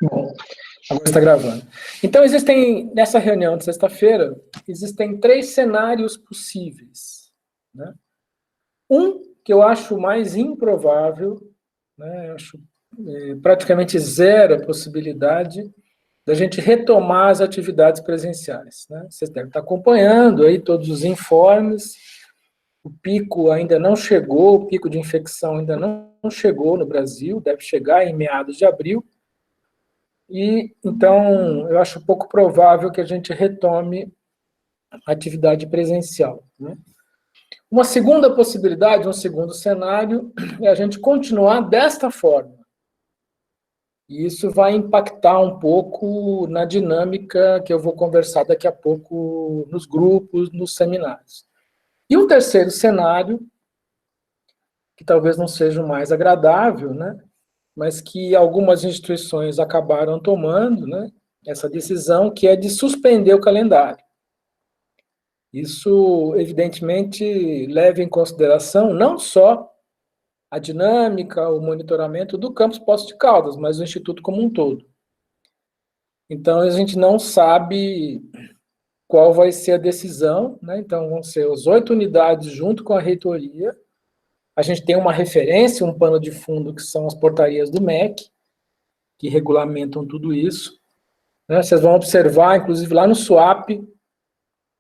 Bom, agora está gravando. Então, nessa reunião de sexta-feira, existem 3 cenários possíveis. Né? Um, que eu acho mais improvável, né? Eu acho praticamente zero a possibilidade da gente retomar as atividades presenciais. Né? Vocês devem estar acompanhando aí todos os informes, o pico ainda não chegou, o pico de infecção ainda não chegou no Brasil, deve chegar em meados de abril, e então eu acho pouco provável que a gente retome a atividade presencial. Né? Uma segunda possibilidade, um segundo cenário, é a gente continuar desta forma. E isso vai impactar um pouco na dinâmica que eu vou conversar daqui a pouco nos grupos, nos seminários. E um terceiro cenário, que talvez não seja o mais agradável, né? Mas que algumas instituições acabaram tomando, né? Essa decisão, que é de suspender o calendário. Isso, evidentemente, leva em consideração não só a dinâmica, o monitoramento do campus Poços de Caldas, mas o Instituto como um todo. Então, a gente não sabe qual vai ser a decisão, né? Então, vão ser as 8 unidades junto com a reitoria. A gente tem uma referência, um pano de fundo, que são as portarias do MEC, que regulamentam tudo isso. Né? Vocês vão observar, inclusive, lá no SWAP,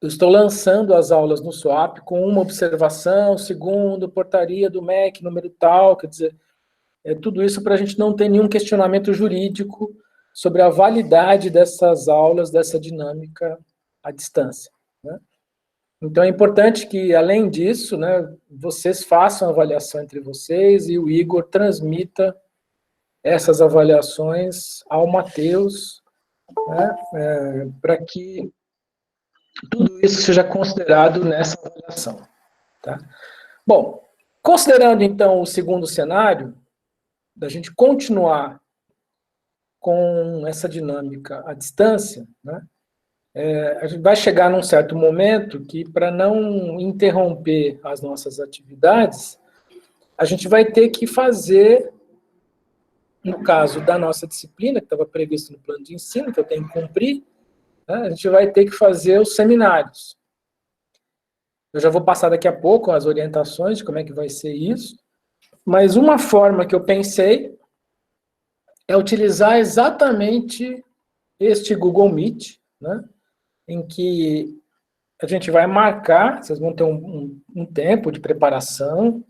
eu estou lançando as aulas no SWAP com uma observação, segundo, portaria do MEC, número tal, quer dizer, tudo isso para a gente não ter nenhum questionamento jurídico sobre a validade dessas aulas, dessa dinâmica à distância. Né? Então, é importante que, além disso, né, vocês façam a avaliação entre vocês e o Igor transmita essas avaliações ao Matheus, né, para que tudo isso seja considerado nessa avaliação. Tá? Bom, considerando, então, o segundo cenário, da gente continuar com essa dinâmica à distância, né, a gente vai chegar num certo momento que, para não interromper as nossas atividades, a gente vai ter que fazer, no caso da nossa disciplina, que estava previsto no plano de ensino, que eu tenho que cumprir, né, a gente vai ter que fazer os seminários. Eu já vou passar daqui a pouco as orientações de como é que vai ser isso, mas uma forma que eu pensei é utilizar exatamente este Google Meet, né, em que a gente vai marcar, vocês vão ter um tempo de preparação.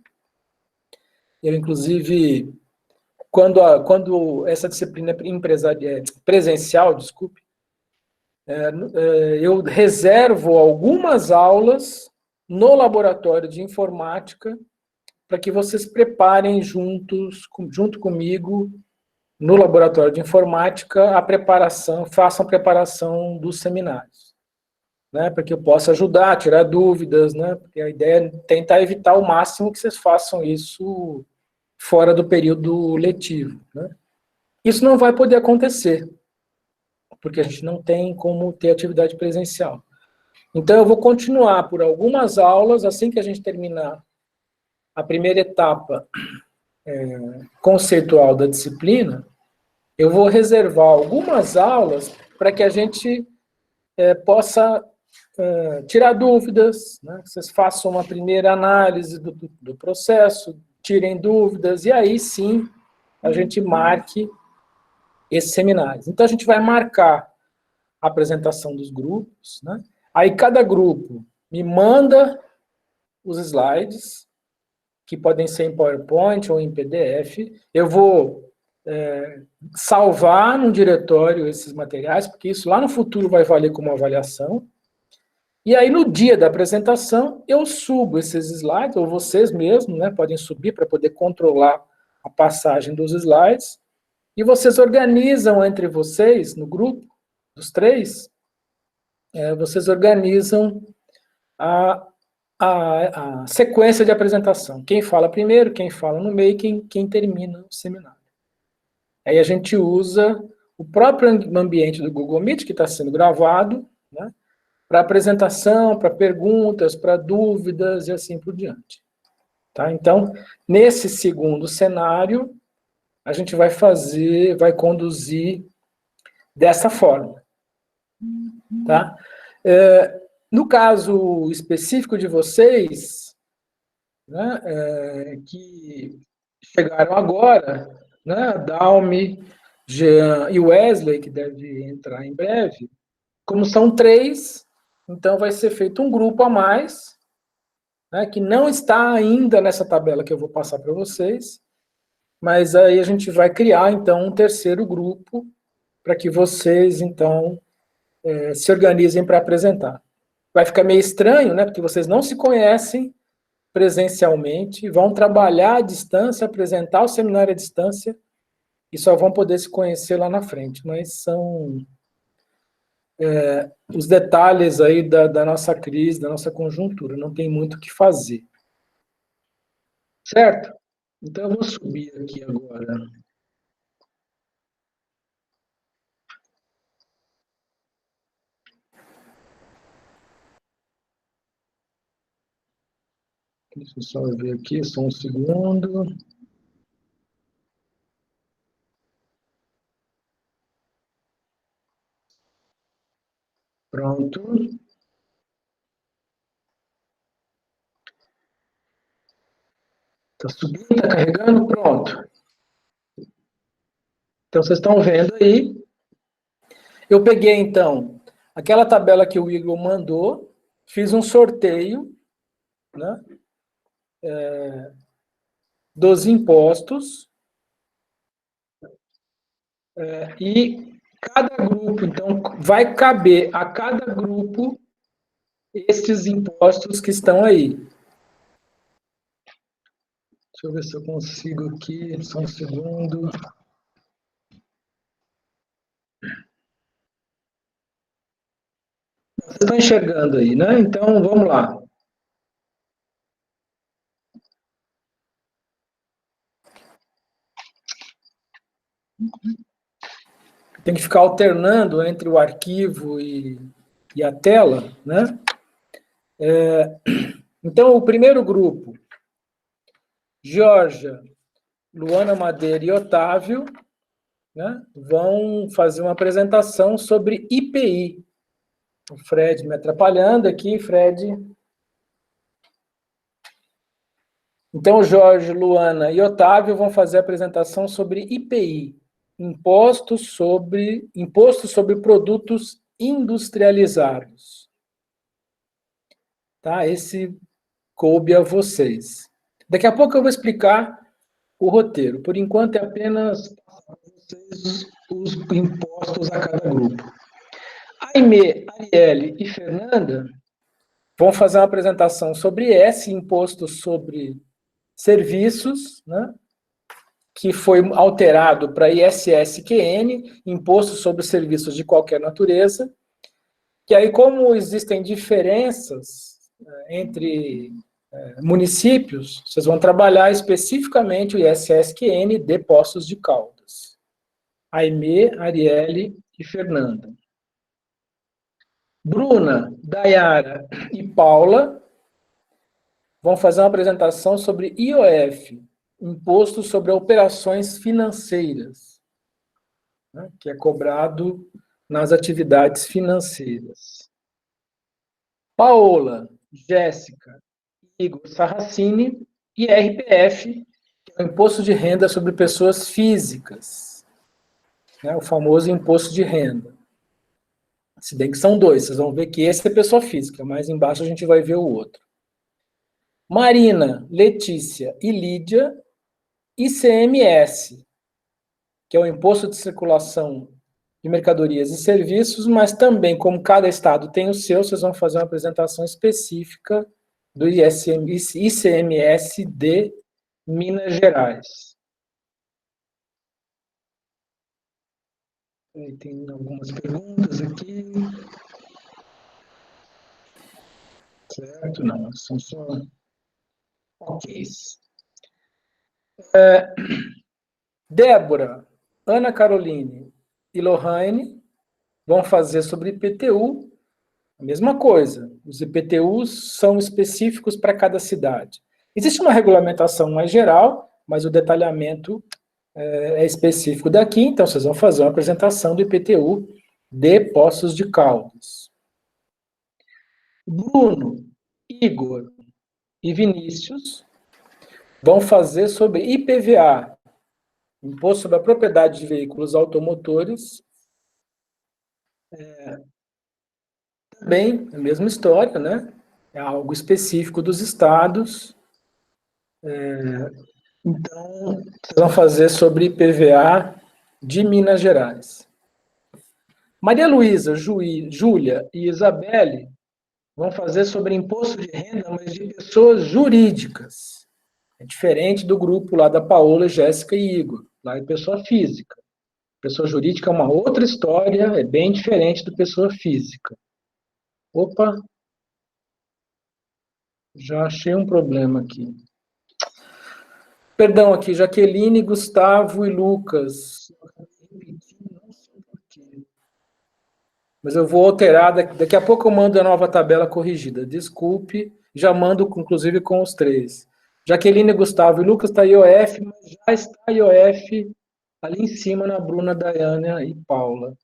Eu, inclusive, quando essa disciplina presencial, desculpe, eu reservo algumas aulas no laboratório de informática para que vocês preparem junto comigo, no laboratório de informática, façam a preparação dos seminários. Né, para que eu possa ajudar, tirar dúvidas, né, porque a ideia é tentar evitar ao máximo que vocês façam isso fora do período letivo. Né. Isso não vai poder acontecer, porque a gente não tem como ter atividade presencial. Então, eu vou continuar por algumas aulas, assim que a gente terminar a primeira etapa conceitual da disciplina, eu vou reservar algumas aulas para que a gente possa tirar dúvidas, né? Vocês façam uma primeira análise do processo, tirem dúvidas, e aí sim a gente marque esses seminários. Então, a gente vai marcar a apresentação dos grupos, né? Aí cada grupo me manda os slides, que podem ser em PowerPoint ou em PDF, eu vou salvar no diretório esses materiais, porque isso lá no futuro vai valer como avaliação. E aí, no dia da apresentação, eu subo esses slides, ou vocês mesmos, né, podem subir para poder controlar a passagem dos slides, e vocês organizam entre vocês, no grupo, dos 3, vocês organizam a sequência de apresentação. Quem fala primeiro, quem fala no meio, quem termina o seminário. Aí a gente usa o próprio ambiente do Google Meet, que está sendo gravado, né, para apresentação, para perguntas, para dúvidas e assim por diante. Tá? Então, nesse segundo cenário, a gente vai conduzir dessa forma. Tá? No caso específico de vocês, né, que chegaram agora, né, Dalmi, Jean e Wesley, que deve entrar em breve, como são 3, então vai ser feito um grupo a mais, né, que não está ainda nessa tabela que eu vou passar para vocês, mas aí a gente vai criar, então, um terceiro grupo para que vocês, então, se organizem para apresentar. Vai ficar meio estranho, né, porque vocês não se conhecem presencialmente, vão trabalhar à distância, apresentar o seminário à distância, e só vão poder se conhecer lá na frente, mas são os detalhes aí da nossa crise, da nossa conjuntura, não tem muito o que fazer. Certo? Então eu vou subir aqui agora. Deixa eu só ver aqui, só um segundo. Pronto. Está subindo, está carregando, pronto. Então, vocês estão vendo aí. Eu peguei, então, aquela tabela que o Igor mandou, fiz um sorteio, né, dos impostos, e cada grupo, então, vai caber a cada grupo estes impostos que estão aí. Deixa eu ver se eu consigo aqui, só um segundo. Vocês estão enxergando aí, né? Então, vamos lá. Tem que ficar alternando entre o arquivo e a tela, né? Então, o primeiro grupo, Georgia, Luana Madeira e Otávio, né, vão fazer uma apresentação sobre IPI. O Fred me atrapalhando aqui, Fred. Então, Jorge, Luana e Otávio vão fazer a apresentação sobre IPI, Imposto sobre Produtos Industrializados. Tá? Esse coube a vocês. Daqui a pouco eu vou explicar o roteiro. Por enquanto, é apenas passar para vocês os impostos a cada grupo. Aimee, Arielle e Fernanda vão fazer uma apresentação sobre esse imposto sobre serviços, né, que foi alterado para ISSQN, Imposto sobre Serviços de Qualquer Natureza, que aí, como existem diferenças entre municípios, vocês vão trabalhar especificamente o ISSQN de Poços de Caldas. Aimee, Arielle e Fernanda. Bruna, Dayara e Paula vão fazer uma apresentação sobre IOF, Imposto sobre Operações Financeiras, né, que é cobrado nas atividades financeiras. Paola, Jéssica, Igor Sarracini e RPF, que é o Imposto de Renda sobre Pessoas Físicas, né, o famoso Imposto de Renda. Se bem que são 2, vocês vão ver que esse é pessoa física, mais embaixo a gente vai ver o outro. Marina, Letícia e Lídia, ICMS, que é o Imposto de Circulação de Mercadorias e Serviços, mas também, como cada estado tem o seu, vocês vão fazer uma apresentação específica do ICMS de Minas Gerais. Tem algumas perguntas aqui. Certo? Não, são só ok. Débora, Ana Caroline e Lohane vão fazer sobre IPTU, a mesma coisa. Os IPTUs são específicos para cada cidade. Existe uma regulamentação mais geral, mas o detalhamento é específico daqui, então vocês vão fazer uma apresentação do IPTU de Poços de Caldas. Bruno, Igor e Vinícius vão fazer sobre IPVA, Imposto sobre a Propriedade de Veículos Automotores. Também a mesma história, né? É algo específico dos estados. Então, vocês vão fazer sobre IPVA de Minas Gerais. Maria Luísa, Júlia e Isabelle vão fazer sobre imposto de renda, mas de pessoas jurídicas. É diferente do grupo lá da Paola, Jéssica e Igor. Lá é pessoa física. Pessoa jurídica é uma outra história, é bem diferente do pessoa física. Opa, já achei um problema aqui. Perdão aqui, Jaqueline, Gustavo e Lucas. Não sei porquê. Mas eu vou alterar, daqui a pouco eu mando a nova tabela corrigida. Desculpe, já mando, inclusive, com os três. Jaqueline, Gustavo e Lucas está IOF, mas já está IOF ali em cima na Bruna, Daiane e Paula.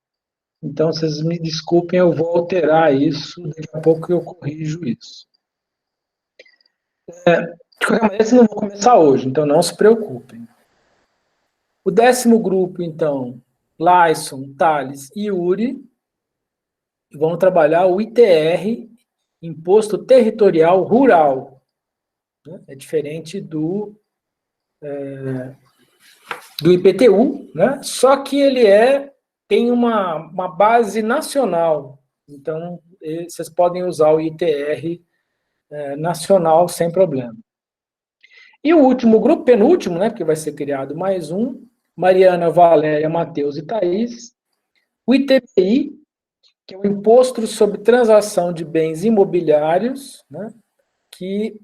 Então, vocês me desculpem, eu vou alterar isso, daqui a pouco eu corrijo isso. De qualquer maneira, vocês não vão começar hoje, então não se preocupem. O 10º grupo, então, Laison, Thales e Yuri, vão trabalhar o ITR, Imposto Territorial Rural. É diferente do IPTU, né? Só que ele tem uma base nacional. Então, vocês podem usar o ITR nacional sem problema. E o último grupo, penúltimo, né? Porque vai ser criado mais um, Mariana, Valéria, Matheus e Thaís, o ITBI, que é o Imposto sobre Transação de Bens Imobiliários, né? Que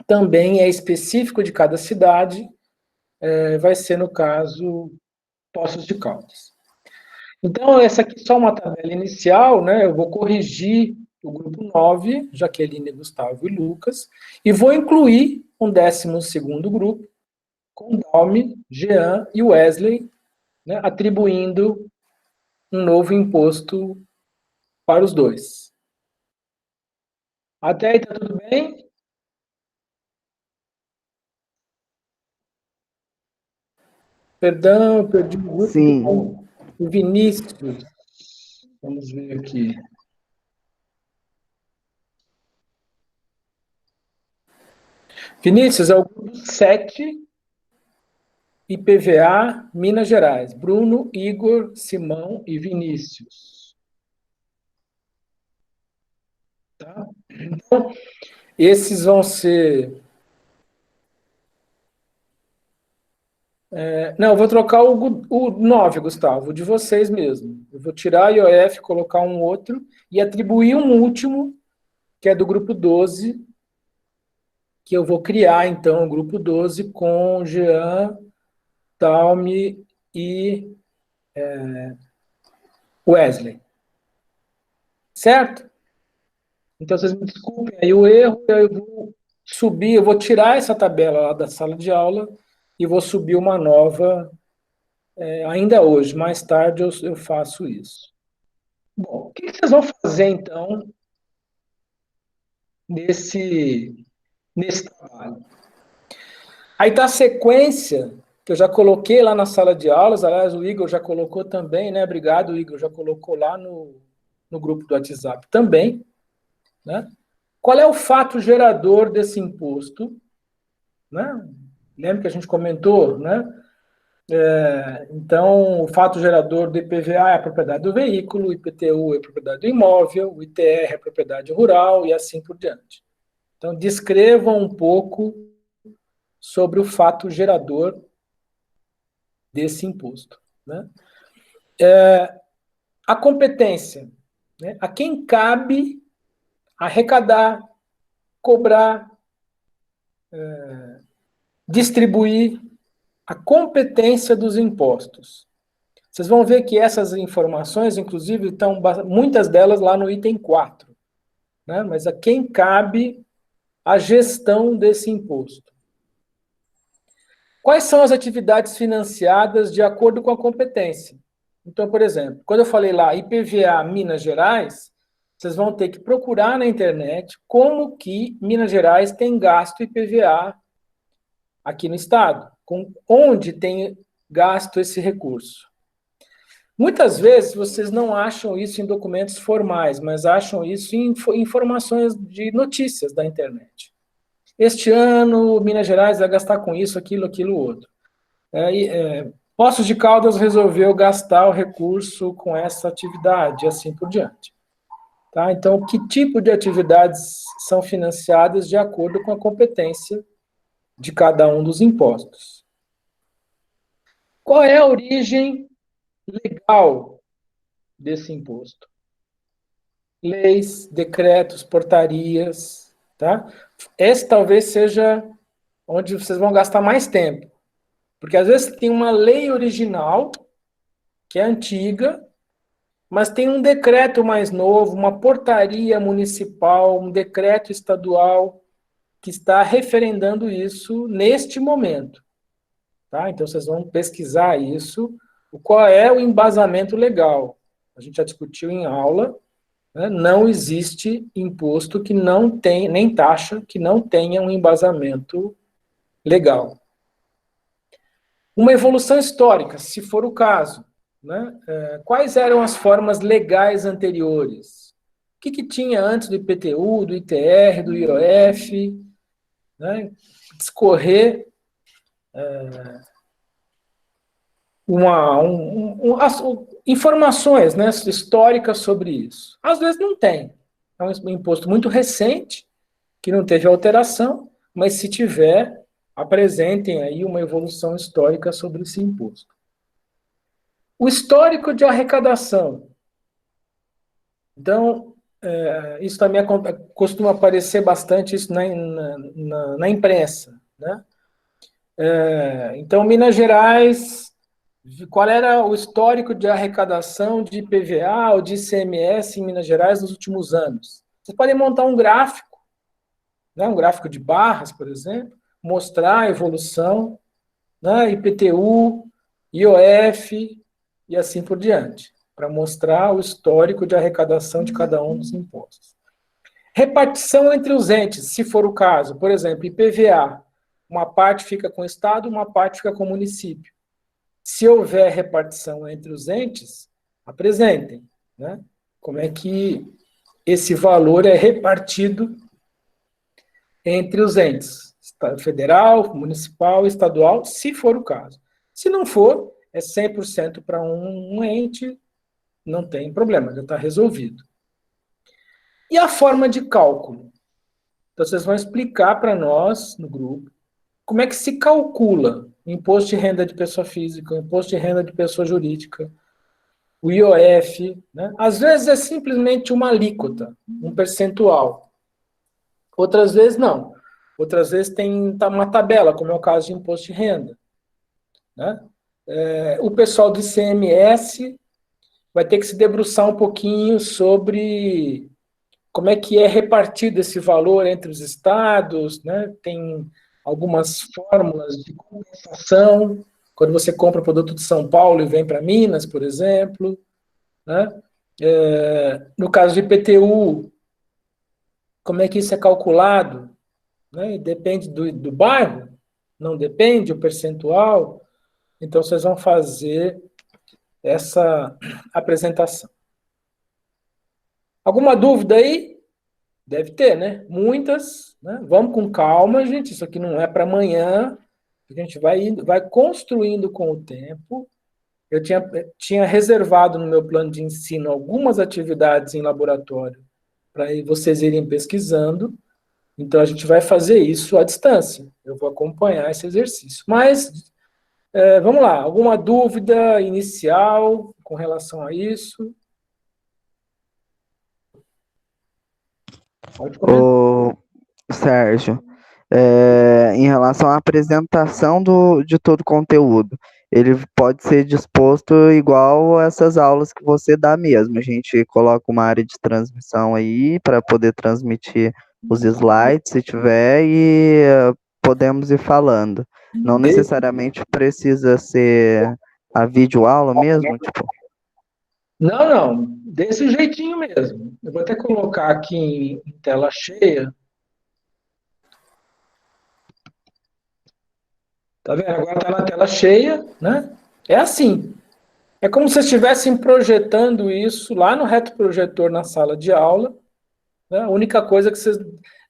também é específico de cada cidade, vai ser, no caso, Poços de Caldas. Então, essa aqui é só uma tabela inicial, né? Eu vou corrigir o grupo 9, Jaqueline, Gustavo e Lucas, e vou incluir um 12º grupo, com Dalme, Jean e Wesley, né? Atribuindo um novo imposto para os dois. Até aí, tá tudo bem? Perdão, eu perdi o grupo. Sim. O Vinícius. Vamos ver aqui. Vinícius é o grupo 7, IPVA, Minas Gerais. Bruno, Igor, Simão e Vinícius. Tá? Então, esses vão ser... Não, eu vou trocar o 9, Gustavo, o de vocês mesmo. Eu vou tirar a IOF, colocar um outro e atribuir um último, que é do grupo 12, que eu vou criar, então, o grupo 12 com Jean, Talme e Wesley. Certo? Então, vocês me desculpem aí o erro, eu vou subir, eu vou tirar essa tabela lá da sala de aula e vou subir uma nova ainda hoje. Mais tarde eu faço isso. Bom, o que vocês vão fazer, então, nesse trabalho? Aí está a sequência que eu já coloquei lá na sala de aulas, aliás, o Igor já colocou também, né? Obrigado, Igor, já colocou lá no grupo do WhatsApp também, né? Qual é o fato gerador desse imposto? Né? Lembra que a gente comentou, né? Então, o fato gerador do IPVA é a propriedade do veículo, o IPTU é a propriedade do imóvel, o ITR é a propriedade rural e assim por diante. Então, descrevam um pouco sobre o fato gerador desse imposto. Né? A competência, né? A quem cabe arrecadar, cobrar, distribuir a competência dos impostos. Vocês vão ver que essas informações, inclusive, estão muitas delas lá no item 4. Né? Mas a quem cabe a gestão desse imposto? Quais são as atividades financiadas de acordo com a competência? Então, por exemplo, quando eu falei lá IPVA Minas Gerais, vocês vão ter que procurar na internet como que Minas Gerais tem gasto IPVA aqui no estado, onde tem gasto esse recurso. Muitas vezes vocês não acham isso em documentos formais, mas acham isso em informações de notícias da internet. Este ano, Minas Gerais vai gastar com isso, aquilo, outro. Poços de Caldas resolveu gastar o recurso com essa atividade, e assim por diante. Tá? Então, que tipo de atividades são financiadas de acordo com a competência de cada um dos impostos? Qual é a origem legal desse imposto? Leis, decretos, portarias, tá? Esse talvez seja onde vocês vão gastar mais tempo, porque às vezes tem uma lei original que é antiga, mas tem um decreto mais novo, uma portaria municipal, um decreto estadual que está referendando isso neste momento, tá? Então vocês vão pesquisar isso, qual é o embasamento legal. A gente já discutiu em aula. Não existe imposto que não tem, nem taxa que não tenha um embasamento legal. Uma evolução histórica, se for o caso. Né? Quais eram as formas legais anteriores? O que tinha antes do IPTU, do ITR, do IOF? Né? Discorrer informações, né, históricas sobre isso. Às vezes não tem. É um imposto muito recente, que não teve alteração, mas se tiver, apresentem aí uma evolução histórica sobre esse imposto. O histórico de arrecadação. Então, isso também costuma aparecer bastante isso na imprensa. Né? Então, Minas Gerais, qual era o histórico de arrecadação de IPVA ou de ICMS em Minas Gerais nos últimos anos? Vocês podem montar um gráfico, né, um gráfico de barras, por exemplo, mostrar a evolução, né, IPTU, IOF e assim por diante, para mostrar o histórico de arrecadação de cada um dos impostos. Repartição entre os entes, se for o caso, por exemplo, IPVA, uma parte fica com o Estado, uma parte fica com o município. Se houver repartição entre os entes, apresentem, né? Como é que esse valor é repartido entre os entes, federal, municipal, estadual, se for o caso. Se não for, é 100% para um ente, não tem problema, já está resolvido. E a forma de cálculo? Então, vocês vão explicar para nós, no grupo, como é que se calcula o imposto de renda de pessoa física, o imposto de renda de pessoa jurídica, o IOF, né? Às vezes é simplesmente uma alíquota, um percentual. Outras vezes não. Outras vezes tem uma tabela, como é o caso de imposto de renda. Né? O pessoal do ICMS vai ter que se debruçar um pouquinho sobre como é que é repartido esse valor entre os estados, né? Tem algumas fórmulas de compensação, quando você compra produto de São Paulo e vem para Minas, por exemplo. Né? No caso de IPTU, como é que isso é calculado? Né? Depende do bairro? Não depende, o percentual? Então, vocês vão fazer essa apresentação. Alguma dúvida aí? Deve ter, né? Muitas. Né? Vamos com calma, gente. Isso aqui não é para amanhã. A gente vai construindo com o tempo. Eu tinha reservado no meu plano de ensino algumas atividades em laboratório para vocês irem pesquisando. Então, a gente vai fazer isso à distância. Eu vou acompanhar esse exercício. Mas, vamos lá. Alguma dúvida inicial com relação a isso? Pode começar. Ô, Sérgio, em relação à apresentação de todo o conteúdo, ele pode ser disposto igual a essas aulas que você dá mesmo. A gente coloca uma área de transmissão aí para poder transmitir os slides, se tiver, e podemos ir falando. Não necessariamente precisa ser a videoaula mesmo, tipo. Não, não, desse jeitinho mesmo. Eu vou até colocar aqui em tela cheia. Tá vendo? Agora está na tela cheia, né? É assim. É como se vocês estivessem projetando isso lá no retroprojetor na sala de aula, né? A única coisa é que vocês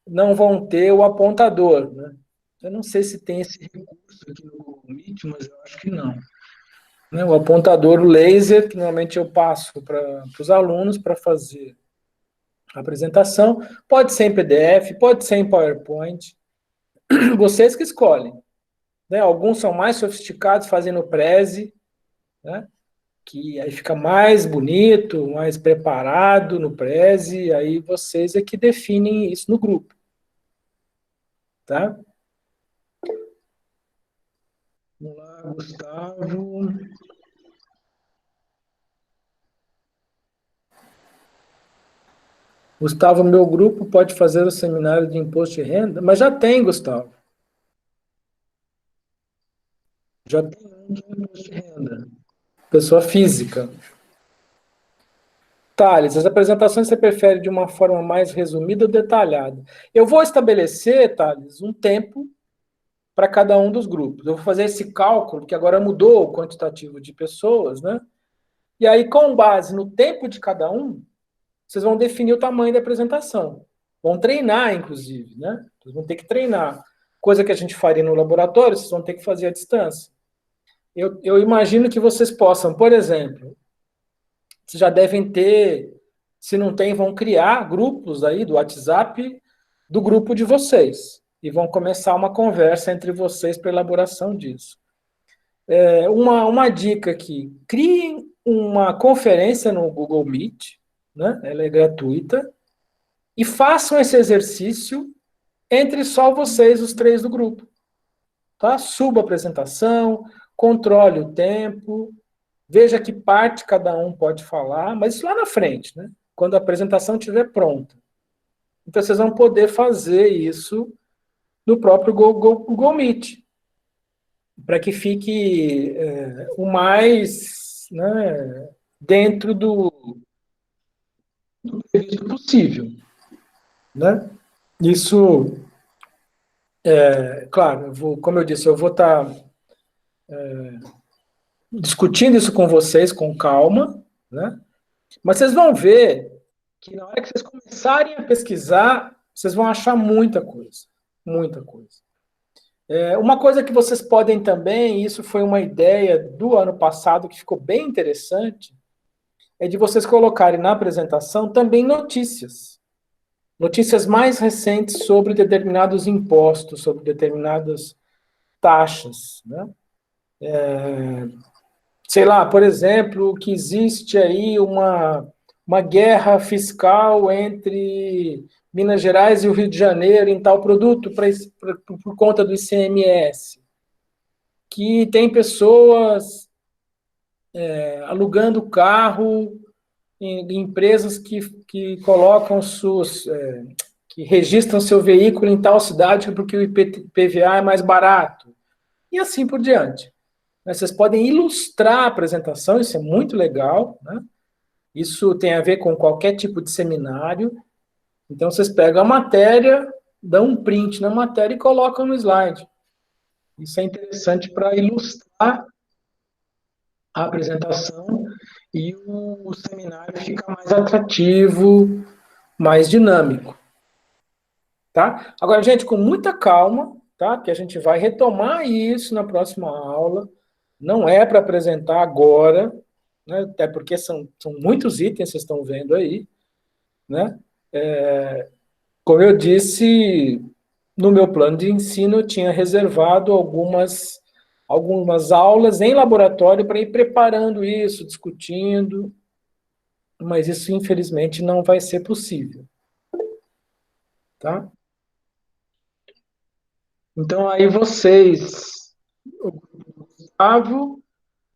não vão ter o apontador, né? Eu não sei se tem esse recurso aqui no Google Meet, mas eu acho que não. Né? O apontador, o laser, que normalmente eu passo para os alunos para fazer a apresentação, pode ser em PDF, pode ser em PowerPoint, vocês que escolhem. Né? Alguns são mais sofisticados, fazendo Prezi, né? Que aí fica mais bonito, mais preparado no Prezi, aí vocês é que definem isso no grupo. Tá? Vamos lá, Gustavo. Gustavo, meu grupo pode fazer o seminário de imposto de renda? Mas já tem, Gustavo. Já tem um de imposto de renda. Pessoa física. Thales, as apresentações você prefere de uma forma mais resumida ou detalhada? Eu vou estabelecer, Thales, um tempo para cada um dos grupos. Eu vou fazer esse cálculo, que agora mudou o quantitativo de pessoas, né? E aí, com base no tempo de cada um, vocês vão definir o tamanho da apresentação. Vão treinar, inclusive, né? Vocês vão ter que treinar. Coisa que a gente faria no laboratório, vocês vão ter que fazer à distância. Eu imagino que vocês possam, por exemplo, vocês já devem ter, se não tem, vão criar grupos aí do WhatsApp do grupo de vocês. E vão começar uma conversa entre vocês para elaboração disso. Uma dica aqui, criem uma conferência no Google Meet, né? Ela é gratuita, e façam esse exercício entre só vocês, os três do grupo. Tá? Suba a apresentação, controle o tempo, veja que parte cada um pode falar, mas isso lá na frente, né? Quando a apresentação estiver pronta. Então, vocês vão poder fazer isso no próprio Google Meet, para que fique o mais, né, dentro do previsto possível. Né? Isso, claro, como eu disse, eu vou estar discutindo isso com vocês com calma, né? Mas vocês vão ver que na hora que vocês começarem a pesquisar, vocês vão achar muita coisa. Muita coisa. Uma coisa que vocês podem também, isso foi uma ideia do ano passado que ficou bem interessante, é de vocês colocarem na apresentação também notícias. Notícias mais recentes sobre determinados impostos, sobre determinadas taxas. Né? Sei lá, por exemplo, que existe aí uma guerra fiscal entre Minas Gerais e o Rio de Janeiro em tal produto por conta do ICMS. Que tem pessoas alugando carro em empresas que colocam que registram seu veículo em tal cidade porque o IPVA é mais barato. E assim por diante. Vocês podem ilustrar a apresentação, isso é muito legal, né? Isso tem a ver com qualquer tipo de seminário. Então, vocês pegam a matéria, dão um print na matéria e colocam no slide. Isso é interessante para ilustrar a apresentação e o seminário fica mais atrativo, mais dinâmico. Tá? Agora, gente, com muita calma, tá? Que a gente vai retomar isso na próxima aula. Não é para apresentar agora, né? Até porque são muitos itens, vocês estão vendo aí. Né? Como eu disse, no meu plano de ensino, eu tinha reservado algumas aulas em laboratório para ir preparando isso, discutindo, mas isso, infelizmente, não vai ser possível. Tá? Então, aí vocês, o Gustavo,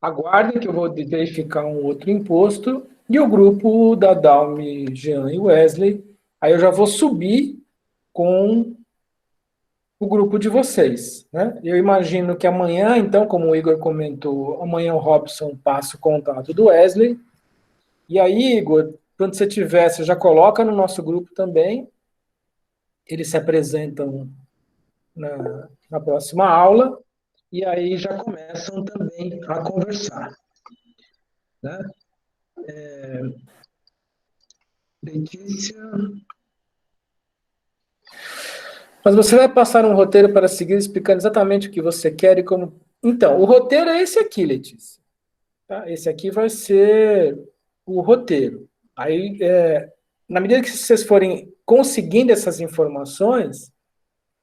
aguardem que eu vou verificar um outro imposto, e o grupo da Dalme, Jean e Wesley, aí eu já vou subir com o grupo de vocês. Né? Eu imagino que amanhã, então, como o Igor comentou, amanhã o Robson passa o contato do Wesley, E aí, Igor, quando você tiver, você já coloca no nosso grupo também, eles se apresentam na próxima aula, e aí já começam também a conversar. Né? Letícia. Mas você vai passar um roteiro para seguir explicando exatamente o que você quer e como. Então, o roteiro é esse aqui, Letícia. Tá? Esse aqui vai ser o roteiro. Aí, na medida que vocês forem conseguindo essas informações,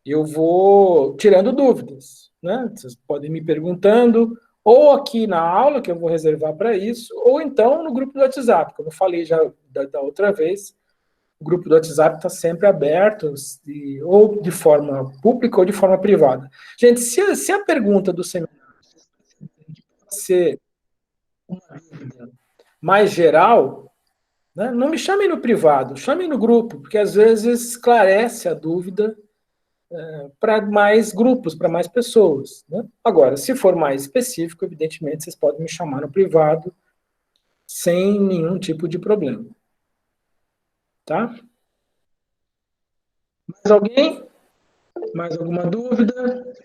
eu vou tirando dúvidas, né? Vocês podem me perguntando, ou aqui na aula, que eu vou reservar para isso, ou então no grupo do WhatsApp, como eu falei já da outra vez, o grupo do WhatsApp está sempre aberto, ou de forma pública ou de forma privada. Gente, se a pergunta do seminário ser uma dúvida mais geral, né, não me chamem no privado, chamem no grupo, porque às vezes esclarece a dúvida para mais grupos, para mais pessoas. Né? Agora, se for mais específico, evidentemente, vocês podem me chamar no privado sem nenhum tipo de problema. Tá? Mais alguém? Mais alguma dúvida?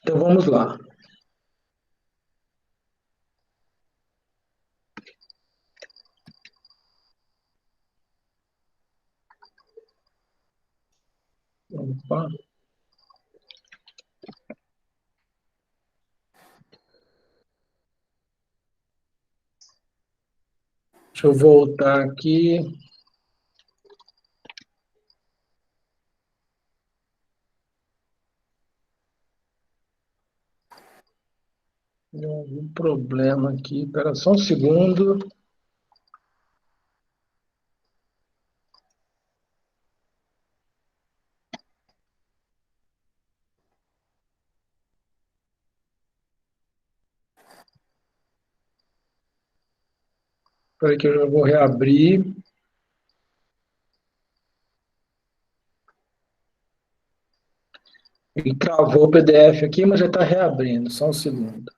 Então vamos lá. Opa. Deixa eu voltar aqui. Deu algum problema aqui. Espera só um segundo. Espera que eu já vou reabrir. Ele travou o PDF aqui, mas já está reabrindo. Só um segundo.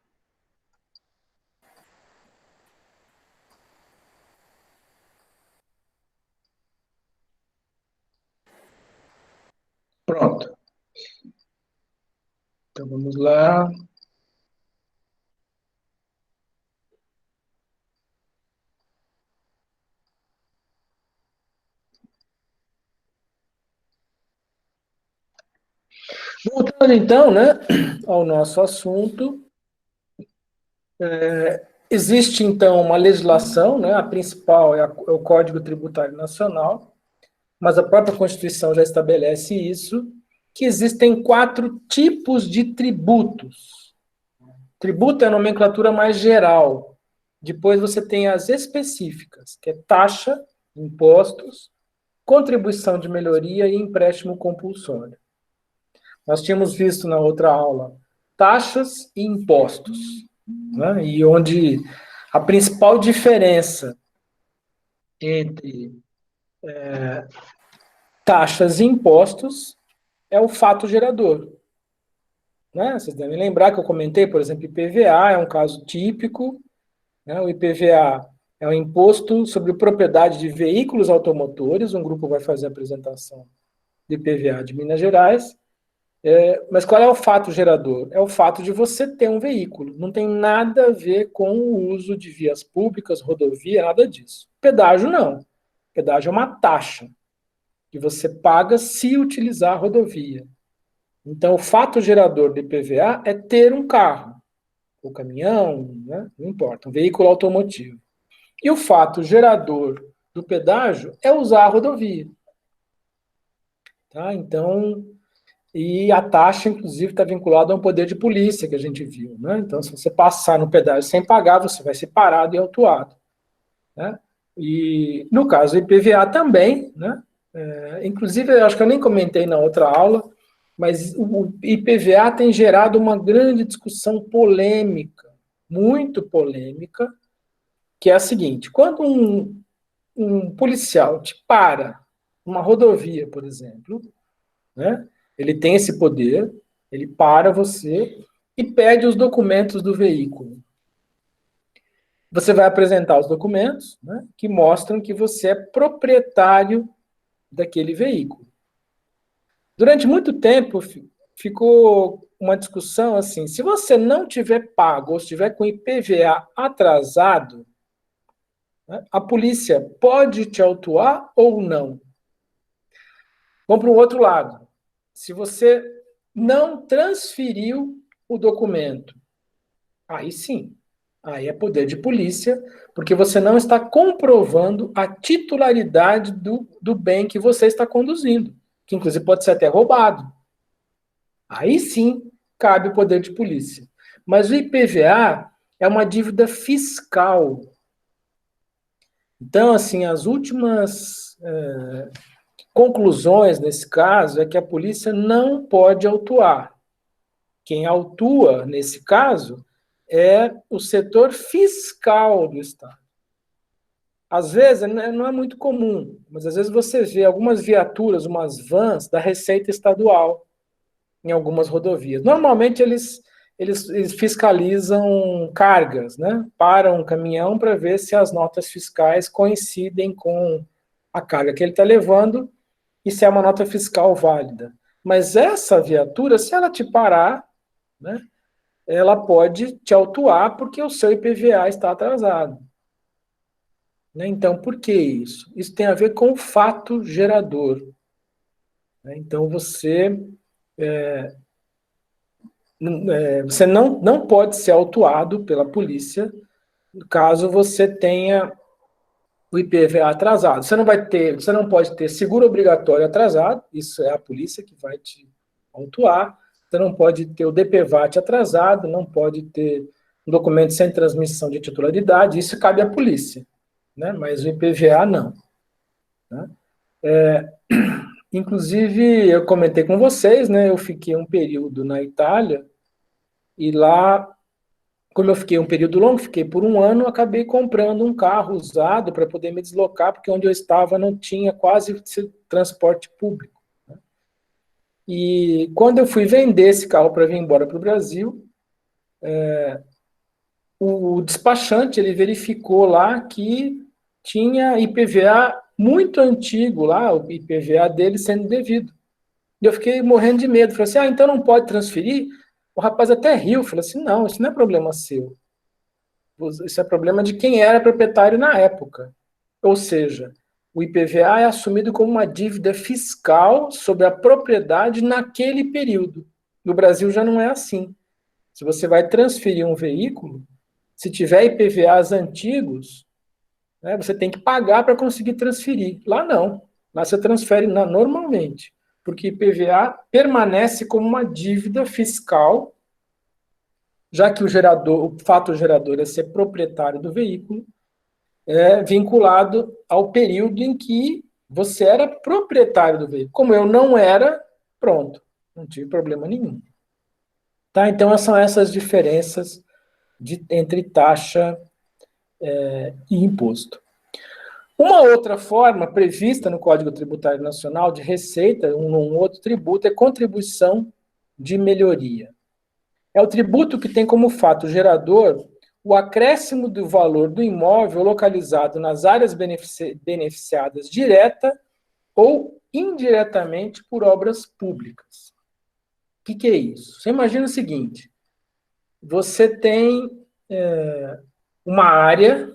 Pronto. Então vamos lá. Voltando então, né, ao nosso assunto, existe então uma legislação, né, a principal é o Código Tributário Nacional, mas a própria Constituição já estabelece isso, que existem 4 tipos de tributos. Tributo é a nomenclatura mais geral. Depois você tem as específicas, que é taxa, impostos, contribuição de melhoria e empréstimo compulsório. Nós tínhamos visto na outra aula taxas e impostos, né? E onde a principal diferença entre taxas e impostos é o fato gerador. Né? Vocês devem lembrar que eu comentei, por exemplo, IPVA é um caso típico. Né? O IPVA é um imposto sobre propriedade de veículos automotores, um grupo vai fazer a apresentação do IPVA de Minas Gerais. Mas qual é o fato gerador? É o fato de você ter um veículo. Não tem nada a ver com o uso de vias públicas, rodovia, nada disso. Pedágio, não. Pedágio é uma taxa que você paga se utilizar a rodovia. Então, o fato gerador do IPVA é ter um carro, ou caminhão, né? Não importa, um veículo automotivo. E o fato gerador do pedágio é usar a rodovia. Tá? Então, e a taxa, inclusive, está vinculada a um poder de polícia que a gente viu. Né? Então, se você passar no pedágio sem pagar, você vai ser parado e autuado. Né? E, no caso do IPVA também, né? Inclusive, eu acho que eu nem comentei na outra aula, mas o IPVA tem gerado uma grande discussão polêmica, muito polêmica, que é a seguinte: quando um policial te para numa rodovia, por exemplo, né? Ele tem esse poder, ele para você e pede os documentos do veículo. Você vai apresentar os documentos, né, que mostram que você é proprietário daquele veículo. Durante muito tempo, ficou uma discussão assim, se você não tiver pago ou estiver com IPVA atrasado, né, a polícia pode te autuar ou não? Vamos para o outro lado. Se você não transferiu o documento, aí sim, aí é poder de polícia, porque você não está comprovando a titularidade do bem que você está conduzindo, que inclusive pode ser até roubado. Aí sim cabe o poder de polícia. Mas o IPVA é uma dívida fiscal. Então, assim, as últimas conclusões nesse caso é que a polícia não pode autuar. Quem autua, nesse caso, é o setor fiscal do Estado. Às vezes, não é muito comum, mas às vezes você vê algumas viaturas, umas vans da Receita Estadual em algumas rodovias. Normalmente, eles fiscalizam cargas, né? Param um caminhão para ver se as notas fiscais coincidem com a carga que ele está levando e se é uma nota fiscal válida. Mas essa viatura, se ela te parar, né, ela pode te autuar porque o seu IPVA está atrasado. Né? Então, por que isso? Isso tem a ver com o fato gerador. Né? Então, você não pode ser autuado pela polícia caso você tenha o IPVA atrasado. Você não pode ter seguro obrigatório atrasado, isso é a polícia que vai te autuar. Você não pode ter o DPVAT atrasado, não pode ter um documento sem transmissão de titularidade, isso cabe à polícia, né? Mas o IPVA não. Né? Inclusive, eu comentei com vocês, né? Eu fiquei um período na Itália e lá, como eu fiquei um período longo, fiquei por um ano, acabei comprando um carro usado para poder me deslocar, porque onde eu estava não tinha quase transporte público. Né? E quando eu fui vender esse carro para vir embora para o Brasil, o despachante ele verificou lá que tinha IPVA muito antigo lá, o IPVA dele sendo devido. E eu fiquei morrendo de medo. Falei assim, então não pode transferir? O rapaz até riu, falou assim, não, isso não é problema seu. Isso é problema de quem era proprietário na época. Ou seja, o IPVA é assumido como uma dívida fiscal sobre a propriedade naquele período. No Brasil já não é assim. Se você vai transferir um veículo, se tiver IPVAs antigos, né, você tem que pagar para conseguir transferir. Lá não. Lá você transfere normalmente. Porque IPVA permanece como uma dívida fiscal, já que o fato gerador é ser proprietário do veículo, é vinculado ao período em que você era proprietário do veículo. Como eu não era, pronto, não tive problema nenhum. Tá? Então, são essas diferenças entre taxa e imposto. Uma outra forma prevista no Código Tributário Nacional de receita, um outro tributo, é contribuição de melhoria. É o tributo que tem como fato gerador o acréscimo do valor do imóvel localizado nas áreas beneficiadas direta ou indiretamente por obras públicas. O que é isso? Você imagina o seguinte, você tem uma área,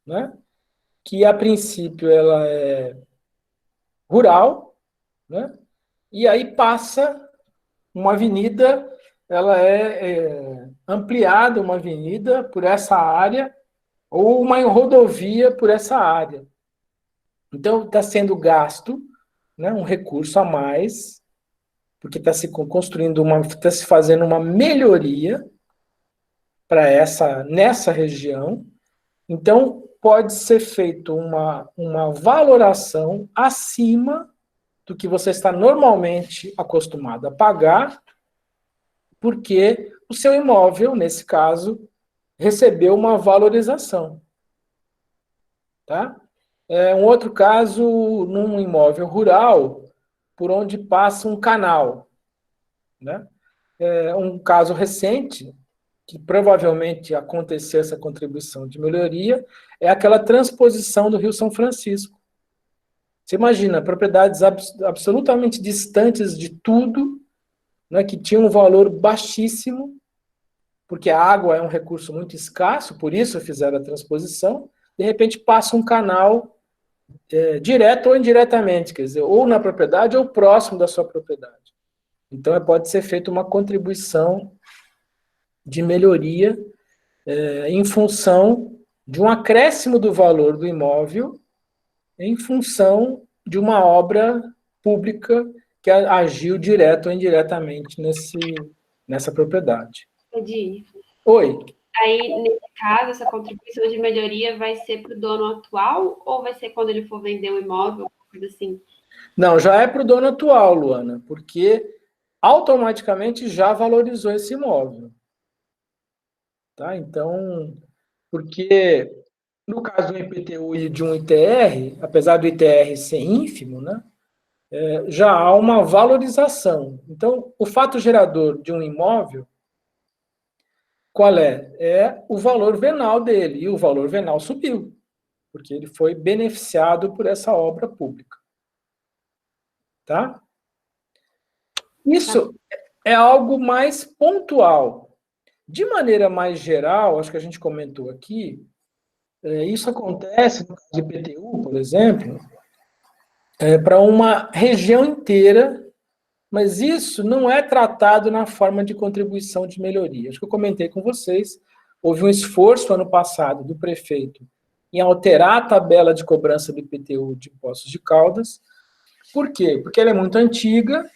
né, que a princípio ela é rural, né, e aí passa uma avenida, ela é ampliada, uma avenida por essa área, ou uma rodovia por essa área. Então, está sendo gasto, né, um recurso a mais, porque está se construindo está se fazendo uma melhoria nessa região. Então, pode ser feito uma valoração acima do que você está normalmente acostumado a pagar, porque o seu imóvel, nesse caso, recebeu uma valorização. Tá? Um outro caso, num imóvel rural, por onde passa um canal. Né? Um caso recente, que provavelmente aconteceu essa contribuição de melhoria, é aquela transposição do Rio São Francisco. Você imagina, propriedades absolutamente distantes de tudo, né, que tinham um valor baixíssimo, porque a água é um recurso muito escasso, por isso fizeram a transposição, de repente passa um canal direto ou indiretamente, quer dizer, ou na propriedade ou próximo da sua propriedade. Então, pode ser feita uma contribuição de melhoria em função de um acréscimo do valor do imóvel em função de uma obra pública que agiu direto ou indiretamente nessa propriedade. Edir, Oi. aí, nesse caso, essa contribuição de melhoria vai ser para o dono atual ou vai ser quando ele for vender o imóvel, coisa assim? Não, já é para o dono atual, Luana, porque automaticamente já valorizou esse imóvel. Tá? Então, porque no caso do IPTU e de um ITR, apesar do ITR ser ínfimo, né, já há uma valorização. Então, o fato gerador de um imóvel, qual é? É o valor venal dele, e o valor venal subiu, porque ele foi beneficiado por essa obra pública. Tá? Isso é algo mais pontual. De maneira mais geral, acho que a gente comentou aqui, isso acontece no caso de IPTU, por exemplo, para uma região inteira, mas isso não é tratado na forma de contribuição de melhoria. Acho que eu comentei com vocês, houve um esforço ano passado do prefeito em alterar a tabela de cobrança do IPTU de Poços de Caldas. Por quê? Porque ela é muito antiga.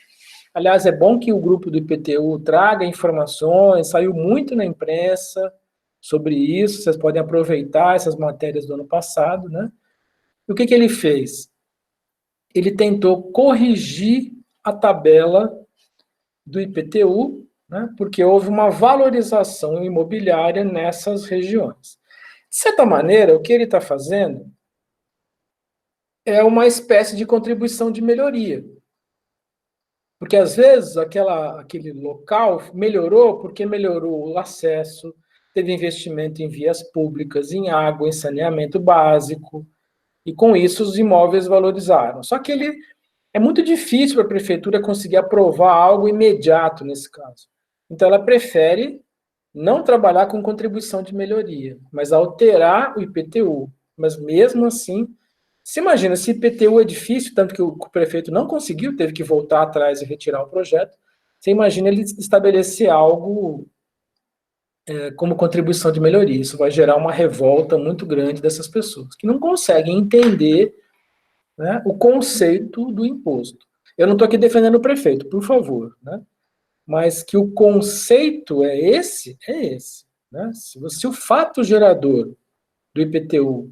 Aliás, é bom que o grupo do IPTU traga informações, saiu muito na imprensa sobre isso, vocês podem aproveitar essas matérias do ano passado, né? E o que ele fez? Ele tentou corrigir a tabela do IPTU, né, porque houve uma valorização imobiliária nessas regiões. De certa maneira, o que ele está fazendo é uma espécie de contribuição de melhoria. Porque, às vezes, aquele local melhorou porque melhorou o acesso, teve investimento em vias públicas, em água, em saneamento básico, e com isso os imóveis valorizaram. Só que é muito difícil para a prefeitura conseguir aprovar algo imediato nesse caso. Então, ela prefere não trabalhar com contribuição de melhoria, mas alterar o IPTU. Mas, mesmo assim, se imagina, se IPTU é difícil, tanto que o prefeito não conseguiu, teve que voltar atrás e retirar o projeto, você imagina ele estabelecer algo como contribuição de melhoria. Isso vai gerar uma revolta muito grande dessas pessoas, que não conseguem entender, né, o conceito do imposto. Eu não estou aqui defendendo o prefeito, por favor, né? Mas que o conceito é esse. Né? Se o fato gerador do IPTU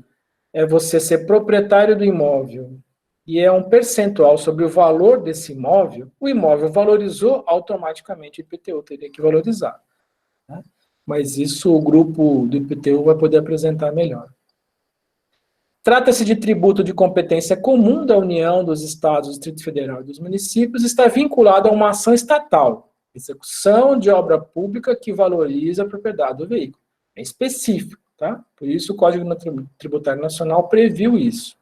é você ser proprietário do imóvel e é um percentual sobre o valor desse imóvel, o imóvel valorizou, automaticamente o IPTU teria que valorizar. Né? Mas isso o grupo do IPTU vai poder apresentar melhor. Trata-se de tributo de competência comum da União, dos Estados, do Distrito Federal e dos municípios, está vinculado a uma ação estatal, execução de obra pública que valoriza a propriedade do veículo. É específico, tá? Por isso o Código Tributário Nacional previu isso.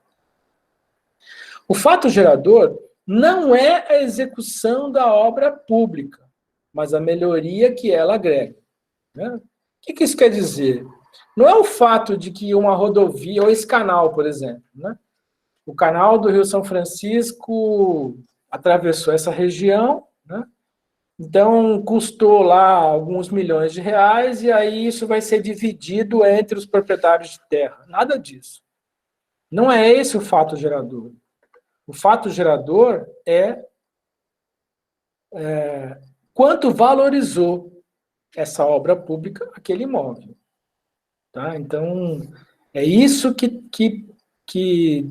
O fato gerador não é a execução da obra pública, mas a melhoria que ela agrega. Né? O que isso quer dizer? Não é o fato de que uma rodovia, ou esse canal, por exemplo, né? O canal do Rio São Francisco atravessou essa região, né? Então custou lá alguns milhões de reais, e aí isso vai ser dividido entre os proprietários de terra. Nada disso. Não é esse o fato gerador. O fato gerador é quanto valorizou essa obra pública, aquele imóvel. Tá? Então, é isso que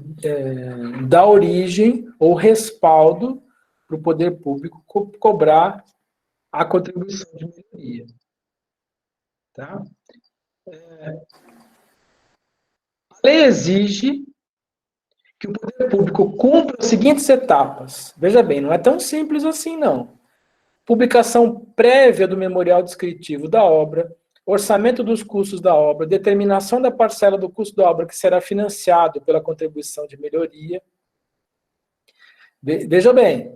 dá origem ou respaldo para o poder público cobrar a contribuição de melhoria. Tá? A lei exige que o poder público cumpra as seguintes etapas. Veja bem, não é tão simples assim, não. Publicação prévia do memorial descritivo da obra, orçamento dos custos da obra, determinação da parcela do custo da obra que será financiado pela contribuição de melhoria. Veja bem,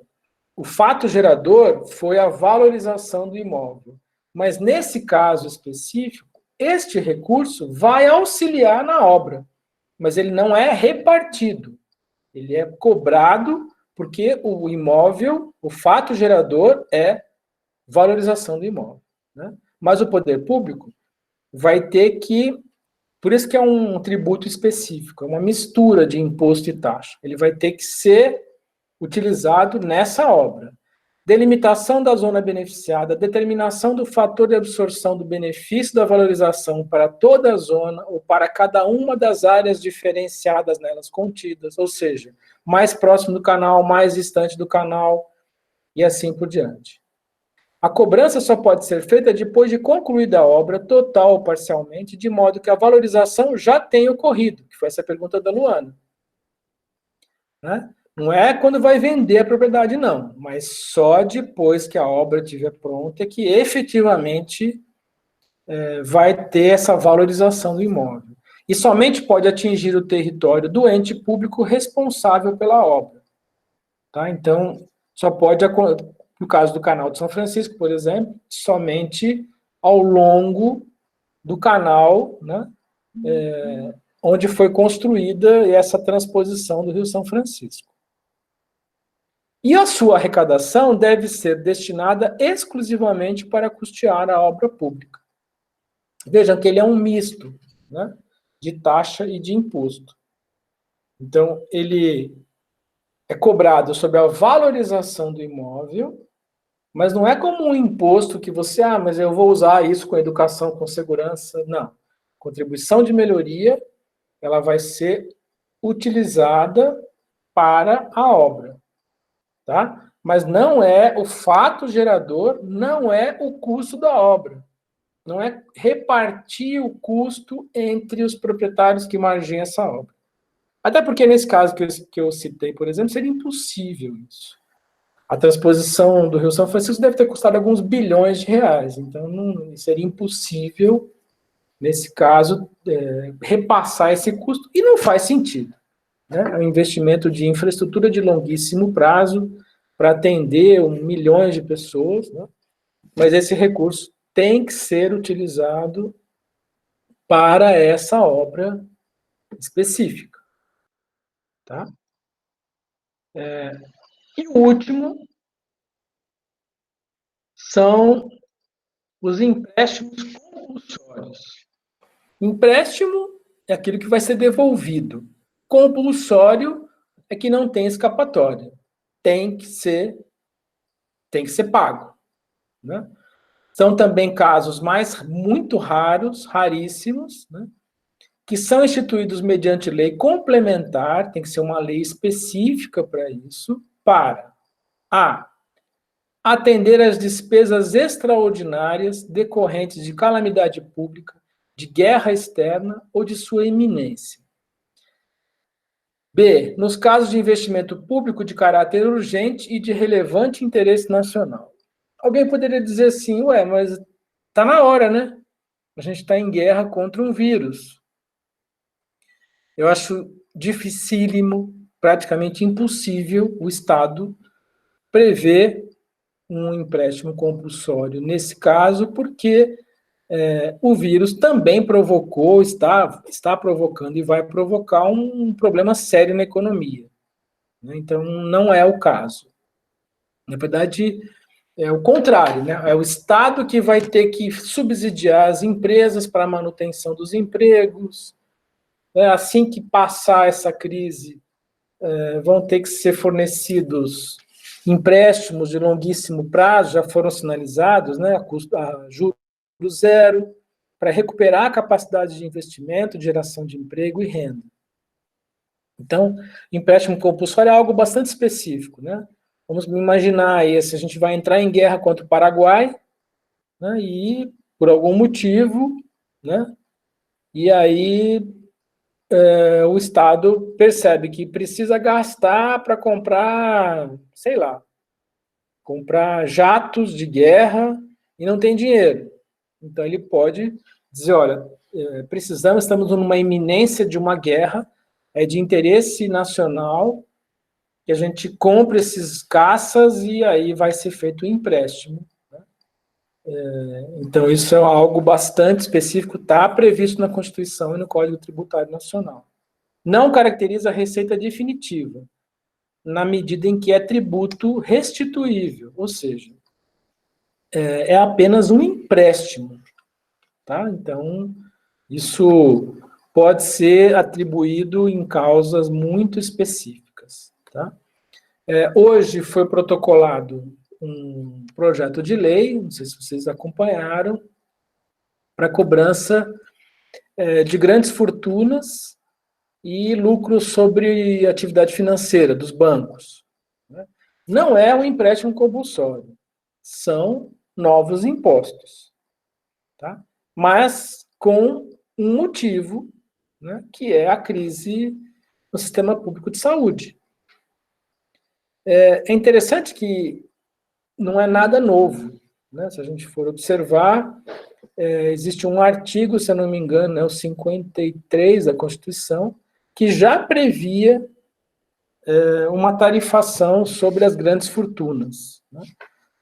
o fato gerador foi a valorização do imóvel, mas nesse caso específico, este recurso vai auxiliar na obra, mas ele não é repartido, ele é cobrado porque o imóvel, o fato gerador é valorização do imóvel, né? Mas o poder público vai ter que, por isso que é um tributo específico, é uma mistura de imposto e taxa, ele vai ter que ser utilizado nessa obra. Delimitação da zona beneficiada, determinação do fator de absorção do benefício da valorização para toda a zona ou para cada uma das áreas diferenciadas nelas contidas, ou seja, mais próximo do canal, mais distante do canal, e assim por diante. A cobrança só pode ser feita depois de concluída a obra, total ou parcialmente, de modo que a valorização já tenha ocorrido, que foi essa pergunta da Luana. Né? Não é quando vai vender a propriedade, não, mas só depois que a obra estiver pronta que efetivamente vai ter essa valorização do imóvel. E somente pode atingir o território do ente público responsável pela obra. Tá? Então, só pode, no caso do canal de São Francisco, por exemplo, somente ao longo do canal, né, onde foi construída essa transposição do Rio São Francisco. E a sua arrecadação deve ser destinada exclusivamente para custear a obra pública. Vejam que ele é um misto, né, de taxa e de imposto. Então, ele é cobrado sobre a valorização do imóvel, mas não é como um imposto que você, mas eu vou usar isso com educação, com segurança. Não. Contribuição de melhoria, ela vai ser utilizada para a obra. Tá? Mas não é o fato gerador, não é o custo da obra. Não é repartir o custo entre os proprietários que margem essa obra. Até porque, nesse caso que eu citei, por exemplo, seria impossível isso. A transposição do Rio São Francisco deve ter custado alguns bilhões de reais. Então, não, seria impossível, nesse caso, repassar esse custo. E não faz sentido. Né? É um investimento de infraestrutura de longuíssimo prazo, para atender milhões de pessoas, né? Mas esse recurso tem que ser utilizado para essa obra específica. Tá? E o último são os empréstimos compulsórios. Empréstimo é aquilo que vai ser devolvido. Compulsório é que não tem escapatória. Tem que ser pago. Né? São também casos muito raros, raríssimos, né? Que são instituídos mediante lei complementar, tem que ser uma lei específica para isso, para atender às despesas extraordinárias decorrentes de calamidade pública, de guerra externa ou de sua iminência. B, nos casos de investimento público de caráter urgente e de relevante interesse nacional. Alguém poderia dizer assim, mas está na hora, né? A gente está em guerra contra um vírus. Eu acho dificílimo, praticamente impossível, o Estado prever um empréstimo compulsório nesse caso, porque o vírus também provocou, está provocando e vai provocar um problema sério na economia. Então, não é o caso. Na verdade, é o contrário, né? É o Estado que vai ter que subsidiar as empresas para a manutenção dos empregos. Assim que passar essa crise, vão ter que ser fornecidos empréstimos de longuíssimo prazo, já foram sinalizados, né? A juros zero, para recuperar a capacidade de investimento, de geração de emprego e renda. Então, empréstimo compulsório é algo bastante específico, né? Vamos imaginar aí, se a gente vai entrar em guerra contra o Paraguai, né, e por algum motivo, né, e aí o Estado percebe que precisa gastar para comprar, sei lá, comprar jatos de guerra e não tem dinheiro. Então, ele pode dizer, olha, estamos numa iminência de uma guerra, é de interesse nacional, que a gente compre esses caças e aí vai ser feito um empréstimo. Né? Então, isso é algo bastante específico, está previsto na Constituição e no Código Tributário Nacional. Não caracteriza a receita definitiva, na medida em que é tributo restituível, ou seja, é apenas um empréstimo. Tá? Então, isso pode ser atribuído em causas muito específicas. Tá? Hoje foi protocolado um projeto de lei, não sei se vocês acompanharam, para cobrança de grandes fortunas e lucros sobre atividade financeira dos bancos. Né? Não é um empréstimo compulsório, são novos impostos. Tá? Mas com um motivo, né, que é a crise no sistema público de saúde. É interessante que não é nada novo. Né? Se a gente for observar, existe um artigo, se eu não me engano, é o 53 da Constituição, que já previa uma tarifação sobre as grandes fortunas. Né?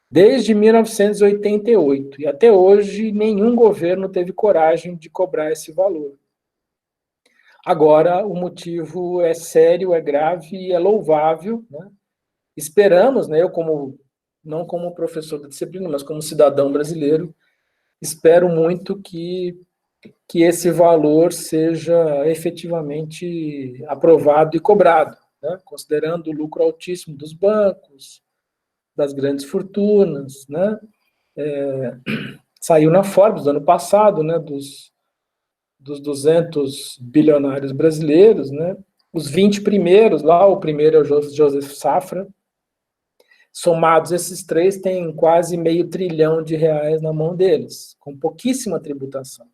Desde 1988, e até hoje nenhum governo teve coragem de cobrar esse valor. Agora, o motivo é sério, é grave e é louvável. Né? Esperamos, né, eu não como professor da disciplina, mas como cidadão brasileiro, espero muito que esse valor seja efetivamente aprovado e cobrado, né? Considerando o lucro altíssimo dos bancos, das grandes fortunas, né? Saiu na Forbes do ano passado, né, dos 200 bilionários brasileiros, né? Os 20 primeiros, lá o primeiro é o Joseph Safra, somados esses três têm quase R$500 bilhão na mão deles, com pouquíssima tributação.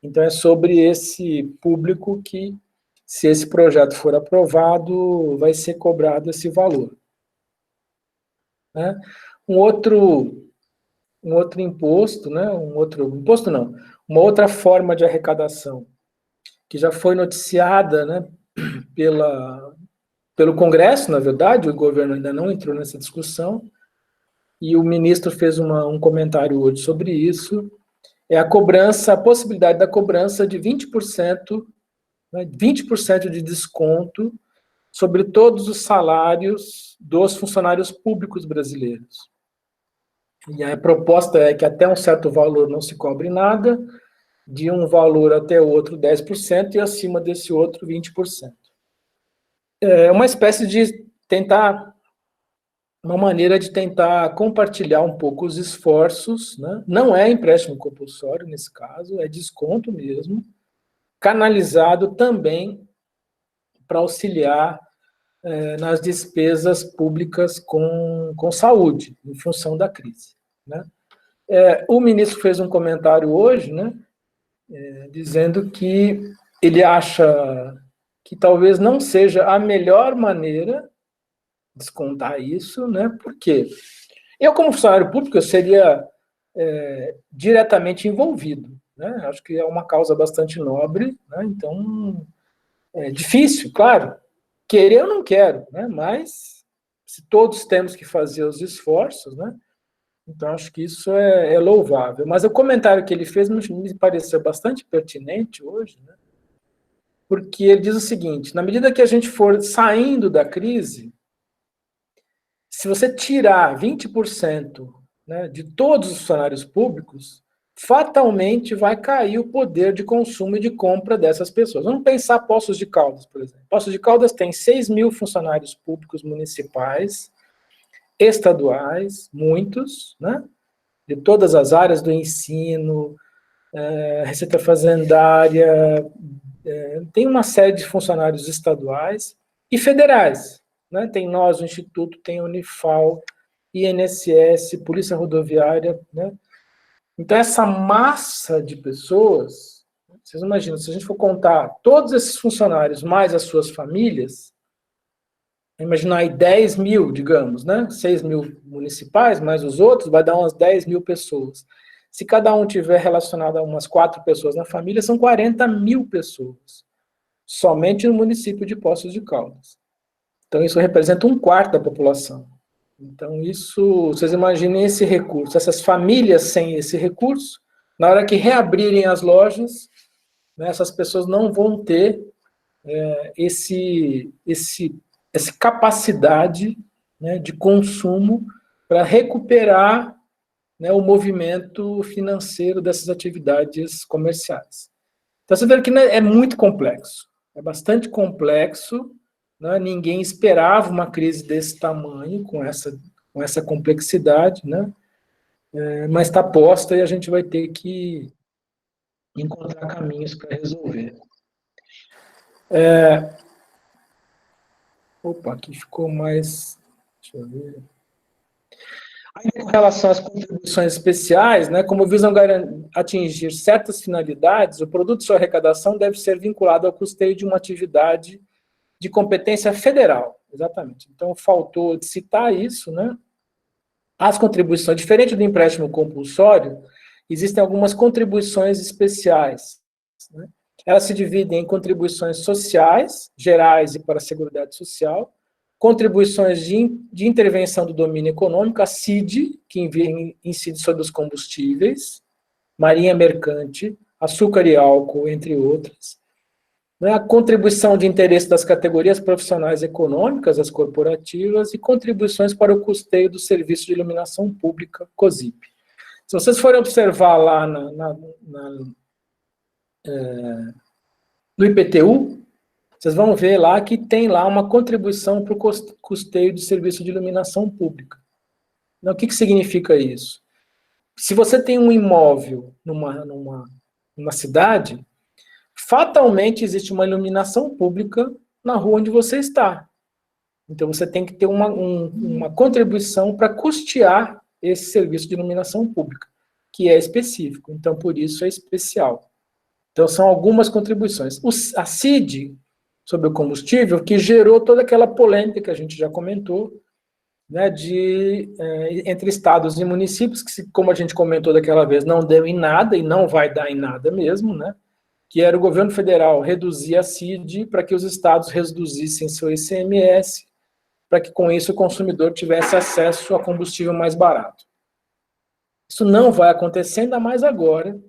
Então é sobre esse público que, se esse projeto for aprovado, vai ser cobrado esse valor. Né? Um outro imposto, né? Uma outra forma de arrecadação, que já foi noticiada, né, pelo Congresso, na verdade, o governo ainda não entrou nessa discussão, e o ministro fez um comentário hoje sobre isso, é a possibilidade da cobrança de 20%, né, 20% de desconto sobre todos os salários dos funcionários públicos brasileiros. E a proposta é que até um certo valor não se cobre nada, de um valor até outro 10% e acima desse outro 20%. É uma espécie de uma maneira de tentar compartilhar um pouco os esforços, né? Não é empréstimo compulsório nesse caso, é desconto mesmo, canalizado também para auxiliar nas despesas públicas com saúde, em função da crise. Né? O ministro fez um comentário hoje, né, dizendo que ele acha que talvez não seja a melhor maneira de descontar isso, né, porque eu, como funcionário público, eu seria diretamente envolvido. Né? Acho que é uma causa bastante nobre, né? Então é difícil, claro. Querer eu não quero, né? Mas se todos temos que fazer os esforços, né? Então acho que isso é louvável. Mas o comentário que ele fez me pareceu bastante pertinente hoje, né? Porque ele diz o seguinte: na medida que a gente for saindo da crise, se você tirar 20%, né, de todos os funcionários públicos, fatalmente vai cair o poder de consumo e de compra dessas pessoas. Vamos pensar Poços de Caldas, por exemplo. Poços de Caldas tem 6 mil funcionários públicos municipais, estaduais, muitos, né, de todas as áreas do ensino, Receita Fazendária, tem uma série de funcionários estaduais e federais. Né? Tem nós, o Instituto, tem a Unifal, INSS, Polícia Rodoviária, né? Então, essa massa de pessoas, vocês imaginam, se a gente for contar todos esses funcionários mais as suas famílias, imaginar aí 10 mil, digamos, né? 6 mil municipais, mais os outros, vai dar umas 10 mil pessoas. Se cada um tiver relacionado a umas 4 pessoas na família, são 40 mil pessoas, somente no município de Poços de Caldas. Então, isso representa 1/4 da população. Então, isso, vocês imaginem esse recurso, essas famílias sem esse recurso, na hora que reabrirem as lojas, né, essas pessoas não vão ter essa capacidade, né, de consumo para recuperar, né, o movimento financeiro dessas atividades comerciais. Então, você vê que, né, é muito complexo, é bastante complexo, né, ninguém esperava uma crise desse tamanho, com essa complexidade, né, mas está posta e a gente vai ter que encontrar caminhos para resolver. Opa, aqui ficou mais... Deixa eu ver. Aí, com relação às contribuições especiais, né, como visam atingir certas finalidades, o produto de sua arrecadação deve ser vinculado ao custeio de uma atividade de competência federal. Exatamente. Então, faltou de citar isso, né? As contribuições, diferente do empréstimo compulsório, existem algumas contribuições especiais, né? Elas se dividem em contribuições sociais, gerais e para a Seguridade Social, contribuições de intervenção do domínio econômico, a CID, que incide sobre os combustíveis, marinha mercante, açúcar e álcool, entre outras, né? A contribuição de interesse das categorias profissionais econômicas, as corporativas, e contribuições para o custeio do Serviço de Iluminação Pública, COSIP. Se vocês forem observar lá no IPTU, vocês vão ver lá que tem lá uma contribuição para o custeio do Serviço de Iluminação Pública. Então, o que significa isso? Se você tem um imóvel numa cidade, fatalmente existe uma iluminação pública na rua onde você está. Então, você tem que ter uma contribuição para custear esse serviço de iluminação pública, que é específico. Então, por isso é especial. Então, são algumas contribuições. A CID, sobre o combustível, que gerou toda aquela polêmica que a gente já comentou, né, entre estados e municípios, que, como a gente comentou daquela vez, não deu em nada e não vai dar em nada mesmo, né? Que era o governo federal reduzir a CID para que os estados reduzissem seu ICMS, para que com isso o consumidor tivesse acesso a combustível mais barato. Isso não vai acontecer, ainda mais agora,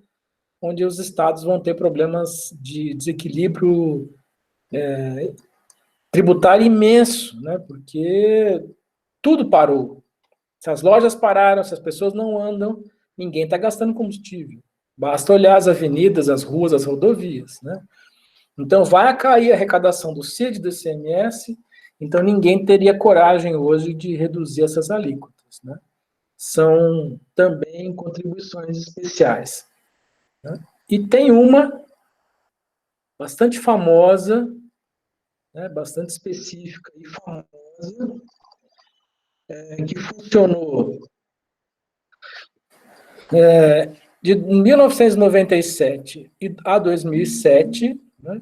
onde os estados vão ter problemas de desequilíbrio tributário imenso, né? Porque tudo parou. Se as lojas pararam, se as pessoas não andam, ninguém está gastando combustível. Basta olhar as avenidas, as ruas, as rodovias, né? Então, vai cair a arrecadação do CID, do ICMS, então ninguém teria coragem hoje de reduzir essas alíquotas, né? São também contribuições especiais, né? E tem uma bastante famosa, né, bastante específica e famosa, que funcionou de 1997 a 2007, né,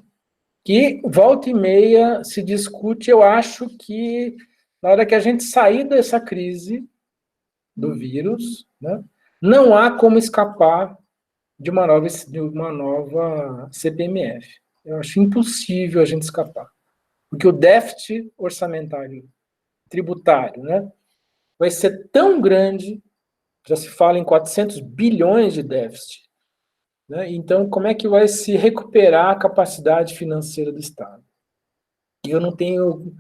que volta e meia se discute. Eu acho que na hora que a gente sair dessa crise do vírus, né, não há como escapar de uma nova CPMF. Eu acho impossível a gente escapar. Porque o déficit orçamentário tributário, né, vai ser tão grande, já se fala em 400 bilhões de déficit, né? Então, como é que vai se recuperar a capacidade financeira do Estado? E eu não tenho,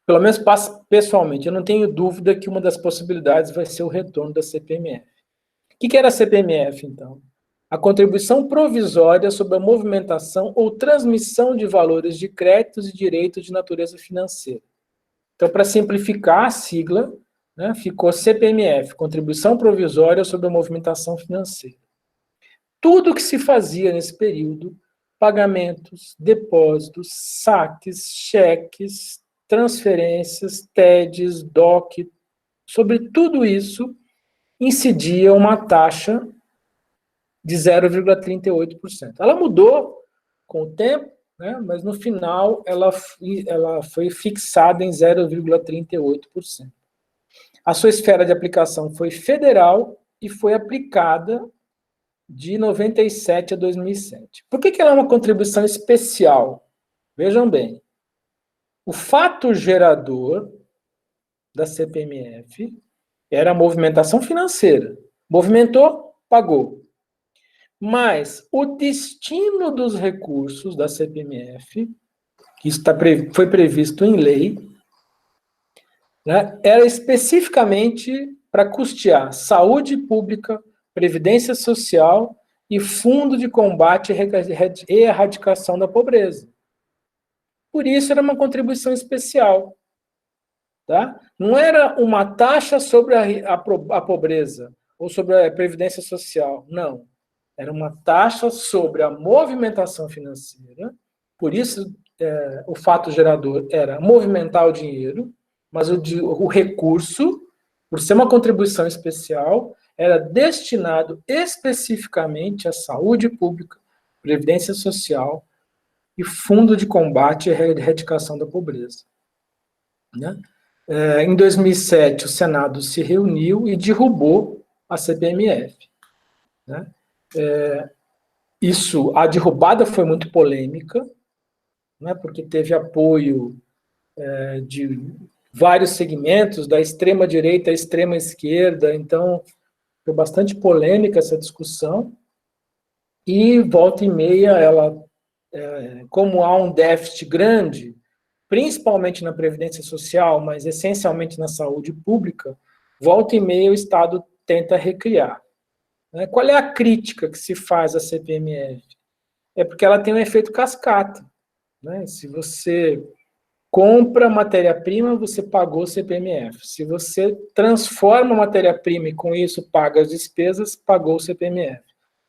pelo menos pessoalmente, eu não tenho dúvida que uma das possibilidades vai ser o retorno da CPMF. O que era a CPMF, então? A contribuição provisória sobre a movimentação ou transmissão de valores de créditos e direitos de natureza financeira. Então, para simplificar a sigla, né, ficou CPMF, Contribuição Provisória sobre a Movimentação Financeira. Tudo que se fazia nesse período, pagamentos, depósitos, saques, cheques, transferências, TEDs, DOC, sobre tudo isso, incidia uma taxa de 0,38%. Ela mudou com o tempo, né, mas no final ela foi fixada em 0,38%. A sua esfera de aplicação foi federal e foi aplicada de 97 a 2007. Por que ela é uma contribuição especial? Vejam bem, o fato gerador da CPMF era a movimentação financeira. Movimentou, pagou. Mas o destino dos recursos da CPMF, que foi previsto em lei, né, era especificamente para custear saúde pública, previdência social e fundo de combate e erradicação da pobreza. Por isso era uma contribuição especial. Tá? Não era uma taxa sobre a pobreza ou sobre a previdência social, não. Era uma taxa sobre a movimentação financeira, por isso o fato gerador era movimentar o dinheiro, mas o recurso, por ser uma contribuição especial, era destinado especificamente à saúde pública, previdência social e fundo de combate e erradicação da pobreza. Né? Em 2007, o Senado se reuniu e derrubou a CPMF. Né? A derrubada foi muito polêmica, né, porque teve apoio de vários segmentos, da extrema-direita à extrema-esquerda, então foi bastante polêmica essa discussão, e volta e meia, como há um déficit grande, principalmente na Previdência Social, mas essencialmente na saúde pública, volta e meia o Estado tenta recriar. Qual é a crítica que se faz à CPMF? É porque ela tem um efeito cascata. Né? Se você compra matéria-prima, você pagou CPMF. Se você transforma matéria-prima e com isso paga as despesas, pagou CPMF.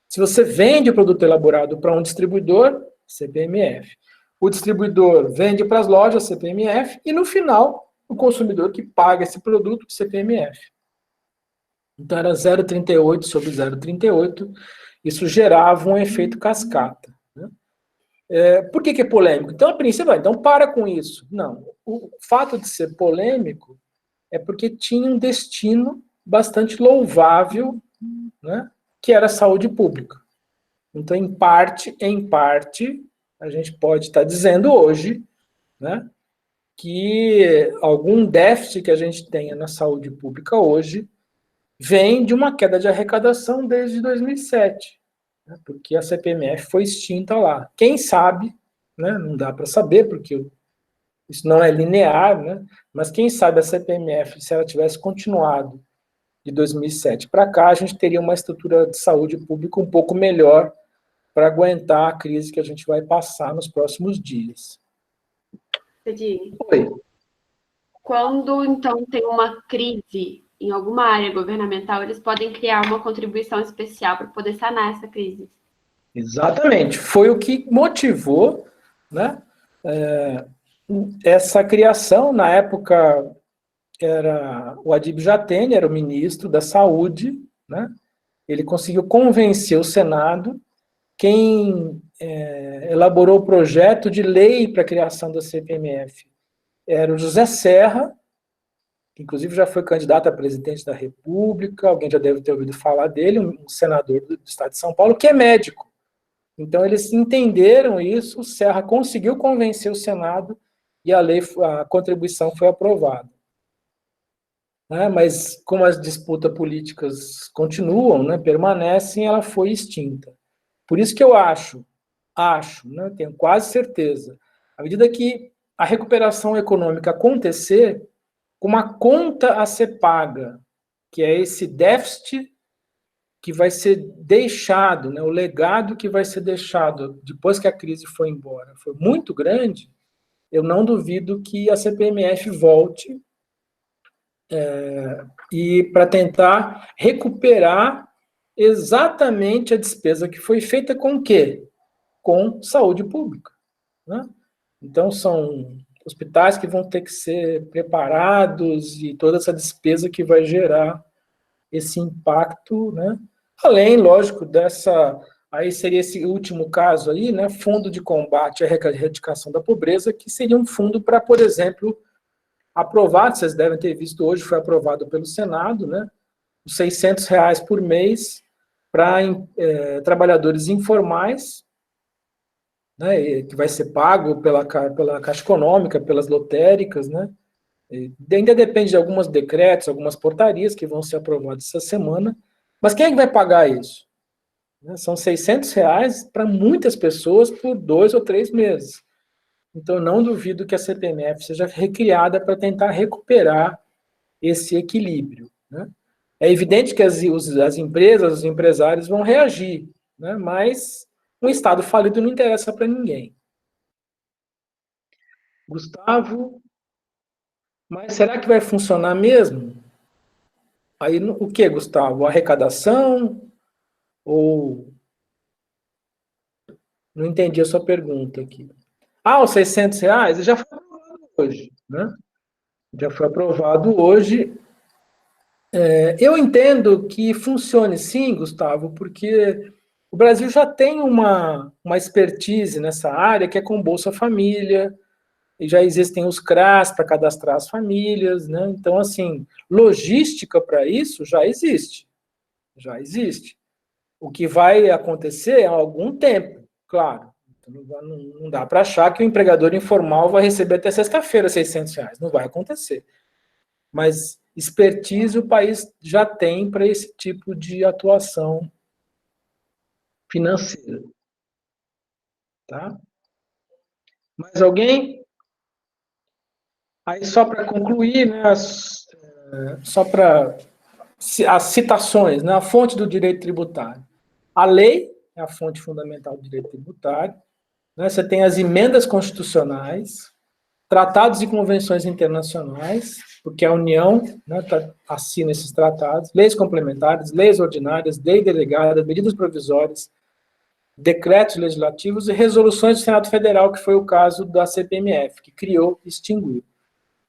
Se você vende o produto elaborado para um distribuidor, CPMF. O distribuidor vende para as lojas, CPMF, e no final, o consumidor que paga esse produto, CPMF. Então era 0,38 sobre 0,38, isso gerava um efeito cascata. Né? Por que é polêmico? Então, a princípio, então para com isso. Não, o fato de ser polêmico é porque tinha um destino bastante louvável, né, que era a saúde pública. Então, em parte, a gente pode estar dizendo hoje, né, que algum déficit que a gente tenha na saúde pública hoje vem de uma queda de arrecadação desde 2007, né, porque a CPMF foi extinta lá. Quem sabe, né, não dá para saber, porque isso não é linear, né, mas quem sabe a CPMF, se ela tivesse continuado de 2007 para cá, a gente teria uma estrutura de saúde pública um pouco melhor para aguentar a crise que a gente vai passar nos próximos dias. Cedinho. Oi. Quando, então, tem uma crise em alguma área governamental, eles podem criar uma contribuição especial para poder sanar essa crise. Exatamente. Foi o que motivou, né, essa criação. Na época, o Adib Jatene era o ministro da Saúde, né? Ele conseguiu convencer o Senado. Quem elaborou o projeto de lei para a criação da CPMF era o José Serra, que inclusive já foi candidato a presidente da República, alguém já deve ter ouvido falar dele, um senador do estado de São Paulo, que é médico. Então, eles entenderam isso, o Serra conseguiu convencer o Senado e a contribuição foi aprovada. Mas, como as disputas políticas continuam, né, permanecem, ela foi extinta. Por isso que eu acho, né, tenho quase certeza, à medida que a recuperação econômica acontecer, com uma conta a ser paga, que é esse déficit que vai ser deixado, né, o legado que vai ser deixado depois que a crise foi embora, foi muito grande, eu não duvido que a CPMF volte e para tentar recuperar exatamente a despesa que foi feita com o quê? Com saúde pública. Né? Então, são hospitais que vão ter que ser preparados e toda essa despesa que vai gerar esse impacto, né? Além, lógico, aí seria esse último caso aí, né? Fundo de combate à erradicação da pobreza, que seria um fundo para, por exemplo, aprovado, vocês devem ter visto hoje, foi aprovado pelo Senado, né? Os R$600 por mês para trabalhadores informais, né, que vai ser pago pela Caixa Econômica, pelas lotéricas, né? Ainda depende de alguns decretos, algumas portarias que vão ser aprovadas essa semana, mas quem é que vai pagar isso? São R$600 para muitas pessoas por 2 ou 3 meses. Então, não duvido que a CPMF seja recriada para tentar recuperar esse equilíbrio, né? É evidente que as empresas, os empresários vão reagir, né? Mas um Estado falido não interessa para ninguém. Gustavo, mas será que vai funcionar mesmo? Aí, o que, Gustavo? Arrecadação? Ou... Não entendi a sua pergunta aqui. Os R$600 já foi aprovado hoje, né? Já foi aprovado hoje. Eu entendo que funcione sim, Gustavo, porque o Brasil já tem uma expertise nessa área, que é com Bolsa Família, e já existem os CRAS para cadastrar as famílias, né? Então, assim, logística para isso já existe. Já existe. O que vai acontecer é há algum tempo, claro. Não dá para achar que o empregador informal vai receber até sexta-feira R$600. Não vai acontecer. Mas expertise o país já tem para esse tipo de atuação financeira. Tá? Mais alguém? Aí, só para concluir, né, só para as citações, né, a fonte do direito tributário. A lei é a fonte fundamental do direito tributário. Né, você tem as emendas constitucionais, tratados e convenções internacionais, porque a União, né, assina esses tratados, leis complementares, leis ordinárias, lei delegada, medidas provisórias, decretos legislativos e resoluções do Senado Federal, que foi o caso da CPMF, que criou e extinguiu.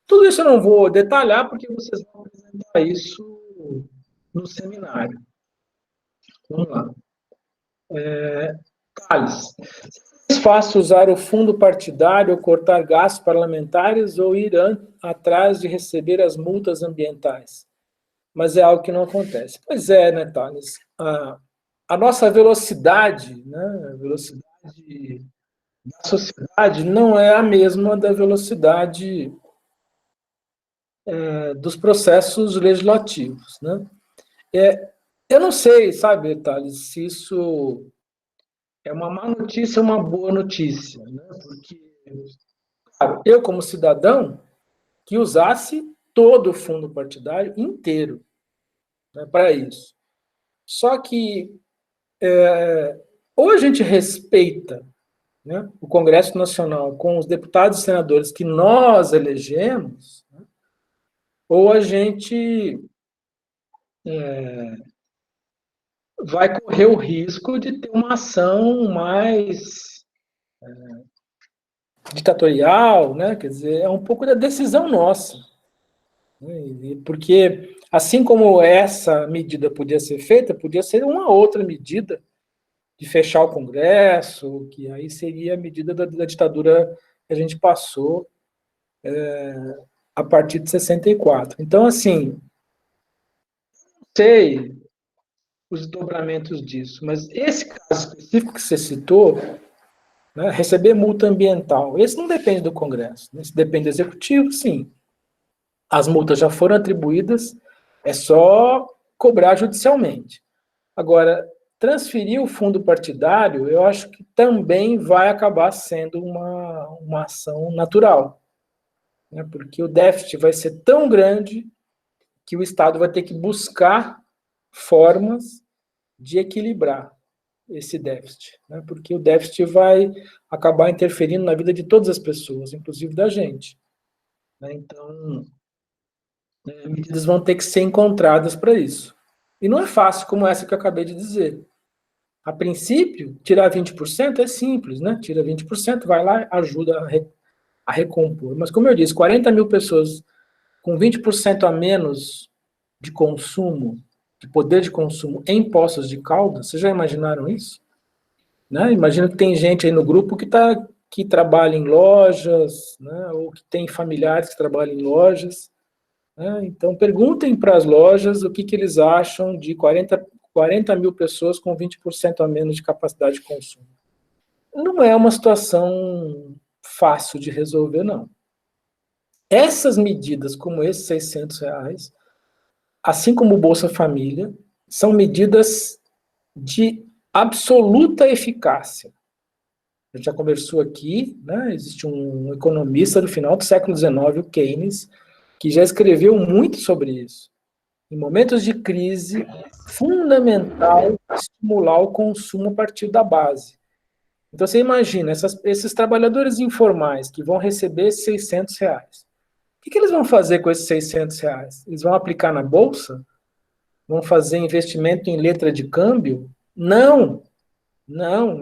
Tudo isso eu não vou detalhar, porque vocês vão apresentar isso no seminário. Vamos lá. Thales, é mais fácil usar o fundo partidário ou cortar gastos parlamentares ou ir atrás de receber as multas ambientais? Mas é algo que não acontece. Pois é, né, Thales? A nossa velocidade, né, a velocidade da sociedade não é a mesma da velocidade dos processos legislativos, né? Eu não sei, sabe, Thales, se isso é uma má notícia ou uma boa notícia, né? Porque, claro, eu, como cidadão, que usasse todo o fundo partidário inteiro, né, para isso. Só que ou a gente respeita, né, o Congresso Nacional com os deputados e senadores que nós elegemos, né, ou a gente vai correr o risco de ter uma ação mais ditatorial, né? Quer dizer, é um pouco da decisão nossa. Né? Porque, assim como essa medida podia ser feita, podia ser uma outra medida de fechar o Congresso, que aí seria a medida da ditadura que a gente passou a partir de 64. Então, assim, não sei os desdobramentos disso, mas esse caso específico que você citou, né, receber multa ambiental, esse não depende do Congresso, esse depende do Executivo, sim. As multas já foram atribuídas, é só cobrar judicialmente. Agora, transferir o fundo partidário, eu acho que também vai acabar sendo uma ação natural, né, porque o déficit vai ser tão grande que o Estado vai ter que buscar formas de equilibrar esse déficit, né, porque o déficit vai acabar interferindo na vida de todas as pessoas, inclusive da gente. Né, então, medidas vão ter que ser encontradas para isso. E não é fácil como essa que eu acabei de dizer. A princípio, tirar 20% é simples, né? Tira 20%, vai lá, ajuda a recompor. Mas, como eu disse, 40 mil pessoas com 20% a menos de consumo, de poder de consumo em Poços de Caldas, vocês já imaginaram isso? Né? Imagina que tem gente aí no grupo que trabalha em lojas, né? Ou que tem familiares que trabalham em lojas. Né? Então, perguntem para as lojas o que eles acham de 40 40 mil pessoas com 20% a menos de capacidade de consumo. Não é uma situação fácil de resolver, não. Essas medidas, como esses R$ 600, assim como o Bolsa Família, são medidas de absoluta eficácia. A gente já conversou aqui, né? Existe um economista do final do século XIX, o Keynes, que já escreveu muito sobre isso. Em momentos de crise, fundamental estimular o consumo a partir da base. Então, você imagina, esses trabalhadores informais que vão receber esses R$ 600, o que eles vão fazer com esses R$ 600? Eles vão aplicar na Bolsa? Vão fazer investimento em letra de câmbio? Não,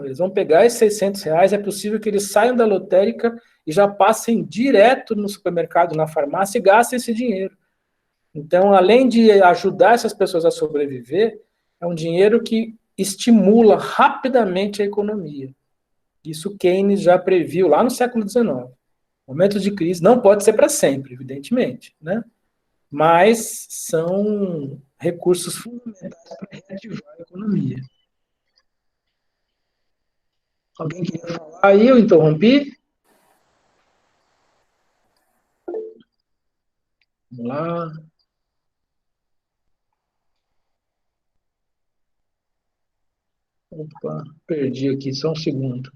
eles vão pegar esses R$ 600, é possível que eles saiam da lotérica e já passem direto no supermercado, na farmácia e gastem esse dinheiro. Então, além de ajudar essas pessoas a sobreviver, é um dinheiro que estimula rapidamente a economia. Isso Keynes já previu lá no século XIX. Momentos de crise não pode ser para sempre, evidentemente, né? Mas são recursos fundamentais para reativar a economia. Alguém queria falar aí? Eu interrompi? Vamos lá. Opa, perdi aqui, só um segundo.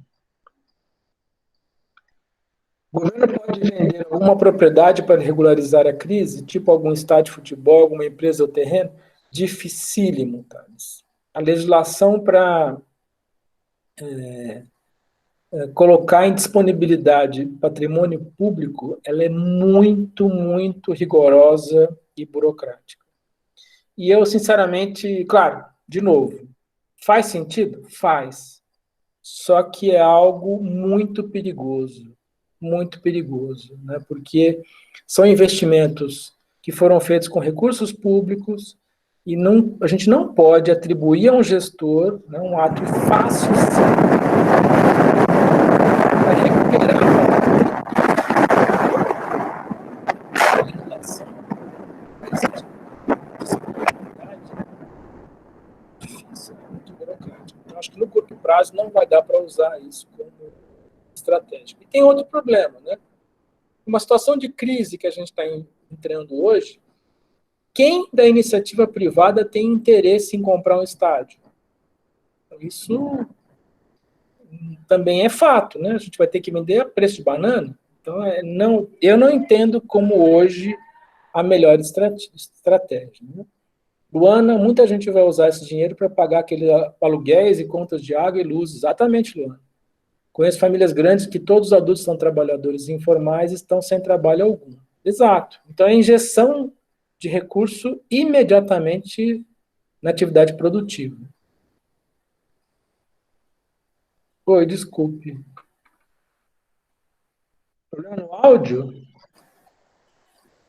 O governo pode vender alguma propriedade para regularizar a crise, tipo algum estádio de futebol, alguma empresa ou terreno? Dificílimo, Thales. A legislação para colocar em disponibilidade patrimônio público, ela é muito, muito rigorosa e burocrática. E eu, sinceramente, claro, de novo, faz sentido? Faz. Só que é algo muito perigoso, né? Porque são investimentos que foram feitos com recursos públicos e a gente não pode atribuir a um gestor, né, um ato fácil para recuperar a legislação. Difícil, muito burocrático. Então, acho que no curto prazo não vai dar para usar isso como estratégico. E tem outro problema, né? Uma situação de crise que a gente está entrando hoje, quem da iniciativa privada tem interesse em comprar um estádio? Isso também é fato, né? A gente vai ter que vender a preço de banana. Então, eu não entendo como hoje a melhor estratégia. Né? Luana, muita gente vai usar esse dinheiro para pagar aqueles aluguéis e contas de água e luz. Exatamente, Luana. Conheço famílias grandes que todos os adultos são trabalhadores informais e estão sem trabalho algum. Exato. Então, é injeção de recurso imediatamente na atividade produtiva. Oi, desculpe. Problema no áudio?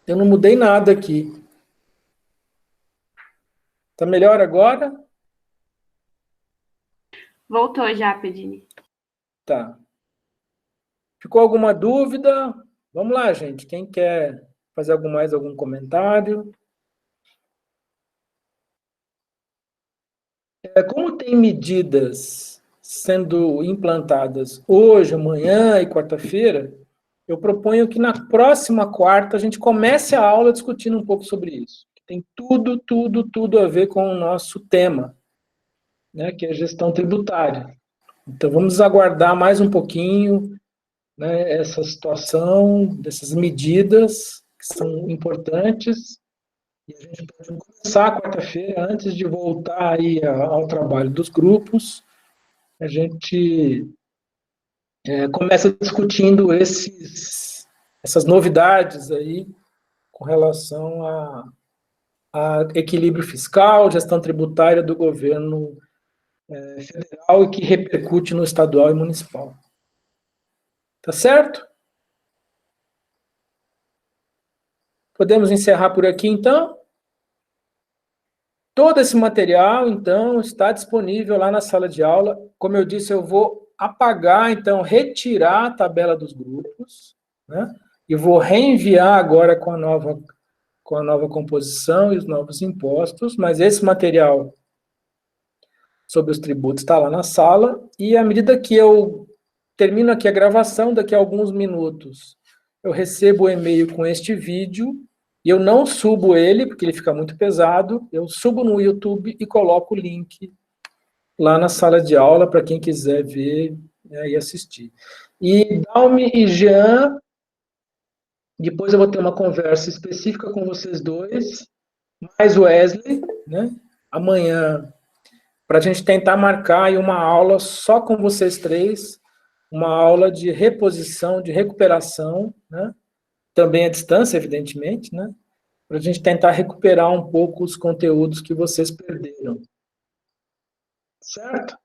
Eu não mudei nada aqui. Tá melhor agora? Voltou já, Pedini. Tá. Ficou alguma dúvida? Vamos lá, gente. Quem quer fazer mais algum comentário? Como tem medidas sendo implantadas hoje, amanhã e quarta-feira, eu proponho que na próxima quarta a gente comece a aula discutindo um pouco sobre isso. Tem tudo a ver com o nosso tema, né, que é a gestão tributária. Então, vamos aguardar mais um pouquinho, né, essa situação, dessas medidas que são importantes, e a gente pode começar quarta-feira, antes de voltar aí ao trabalho dos grupos, a gente começa discutindo essas novidades aí com relação a equilíbrio fiscal, gestão tributária do governo federal e que repercute no estadual e municipal. Tá certo? Podemos encerrar por aqui, então? Todo esse material, então, está disponível lá na sala de aula. Como eu disse, eu vou apagar, então, retirar a tabela dos grupos, né? E vou reenviar agora com a nova composição e os novos impostos, mas esse material sobre os tributos está lá na sala, e à medida que eu termino aqui a gravação, daqui a alguns minutos, eu recebo o e-mail com este vídeo, e eu não subo ele, porque ele fica muito pesado, eu subo no YouTube e coloco o link lá na sala de aula, para quem quiser ver, né, e assistir. E Dalmi e Jean, depois eu vou ter uma conversa específica com vocês dois, mais o Wesley, né, amanhã, para a gente tentar marcar aí uma aula só com vocês três, uma aula de reposição, de recuperação, né, também à distância, evidentemente, né, para a gente tentar recuperar um pouco os conteúdos que vocês perderam. Certo?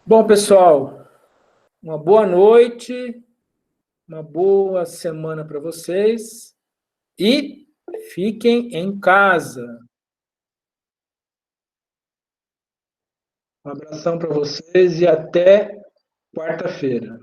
Bom, pessoal, uma boa noite, uma boa semana para vocês e fiquem em casa. Um abração para vocês e até quarta-feira.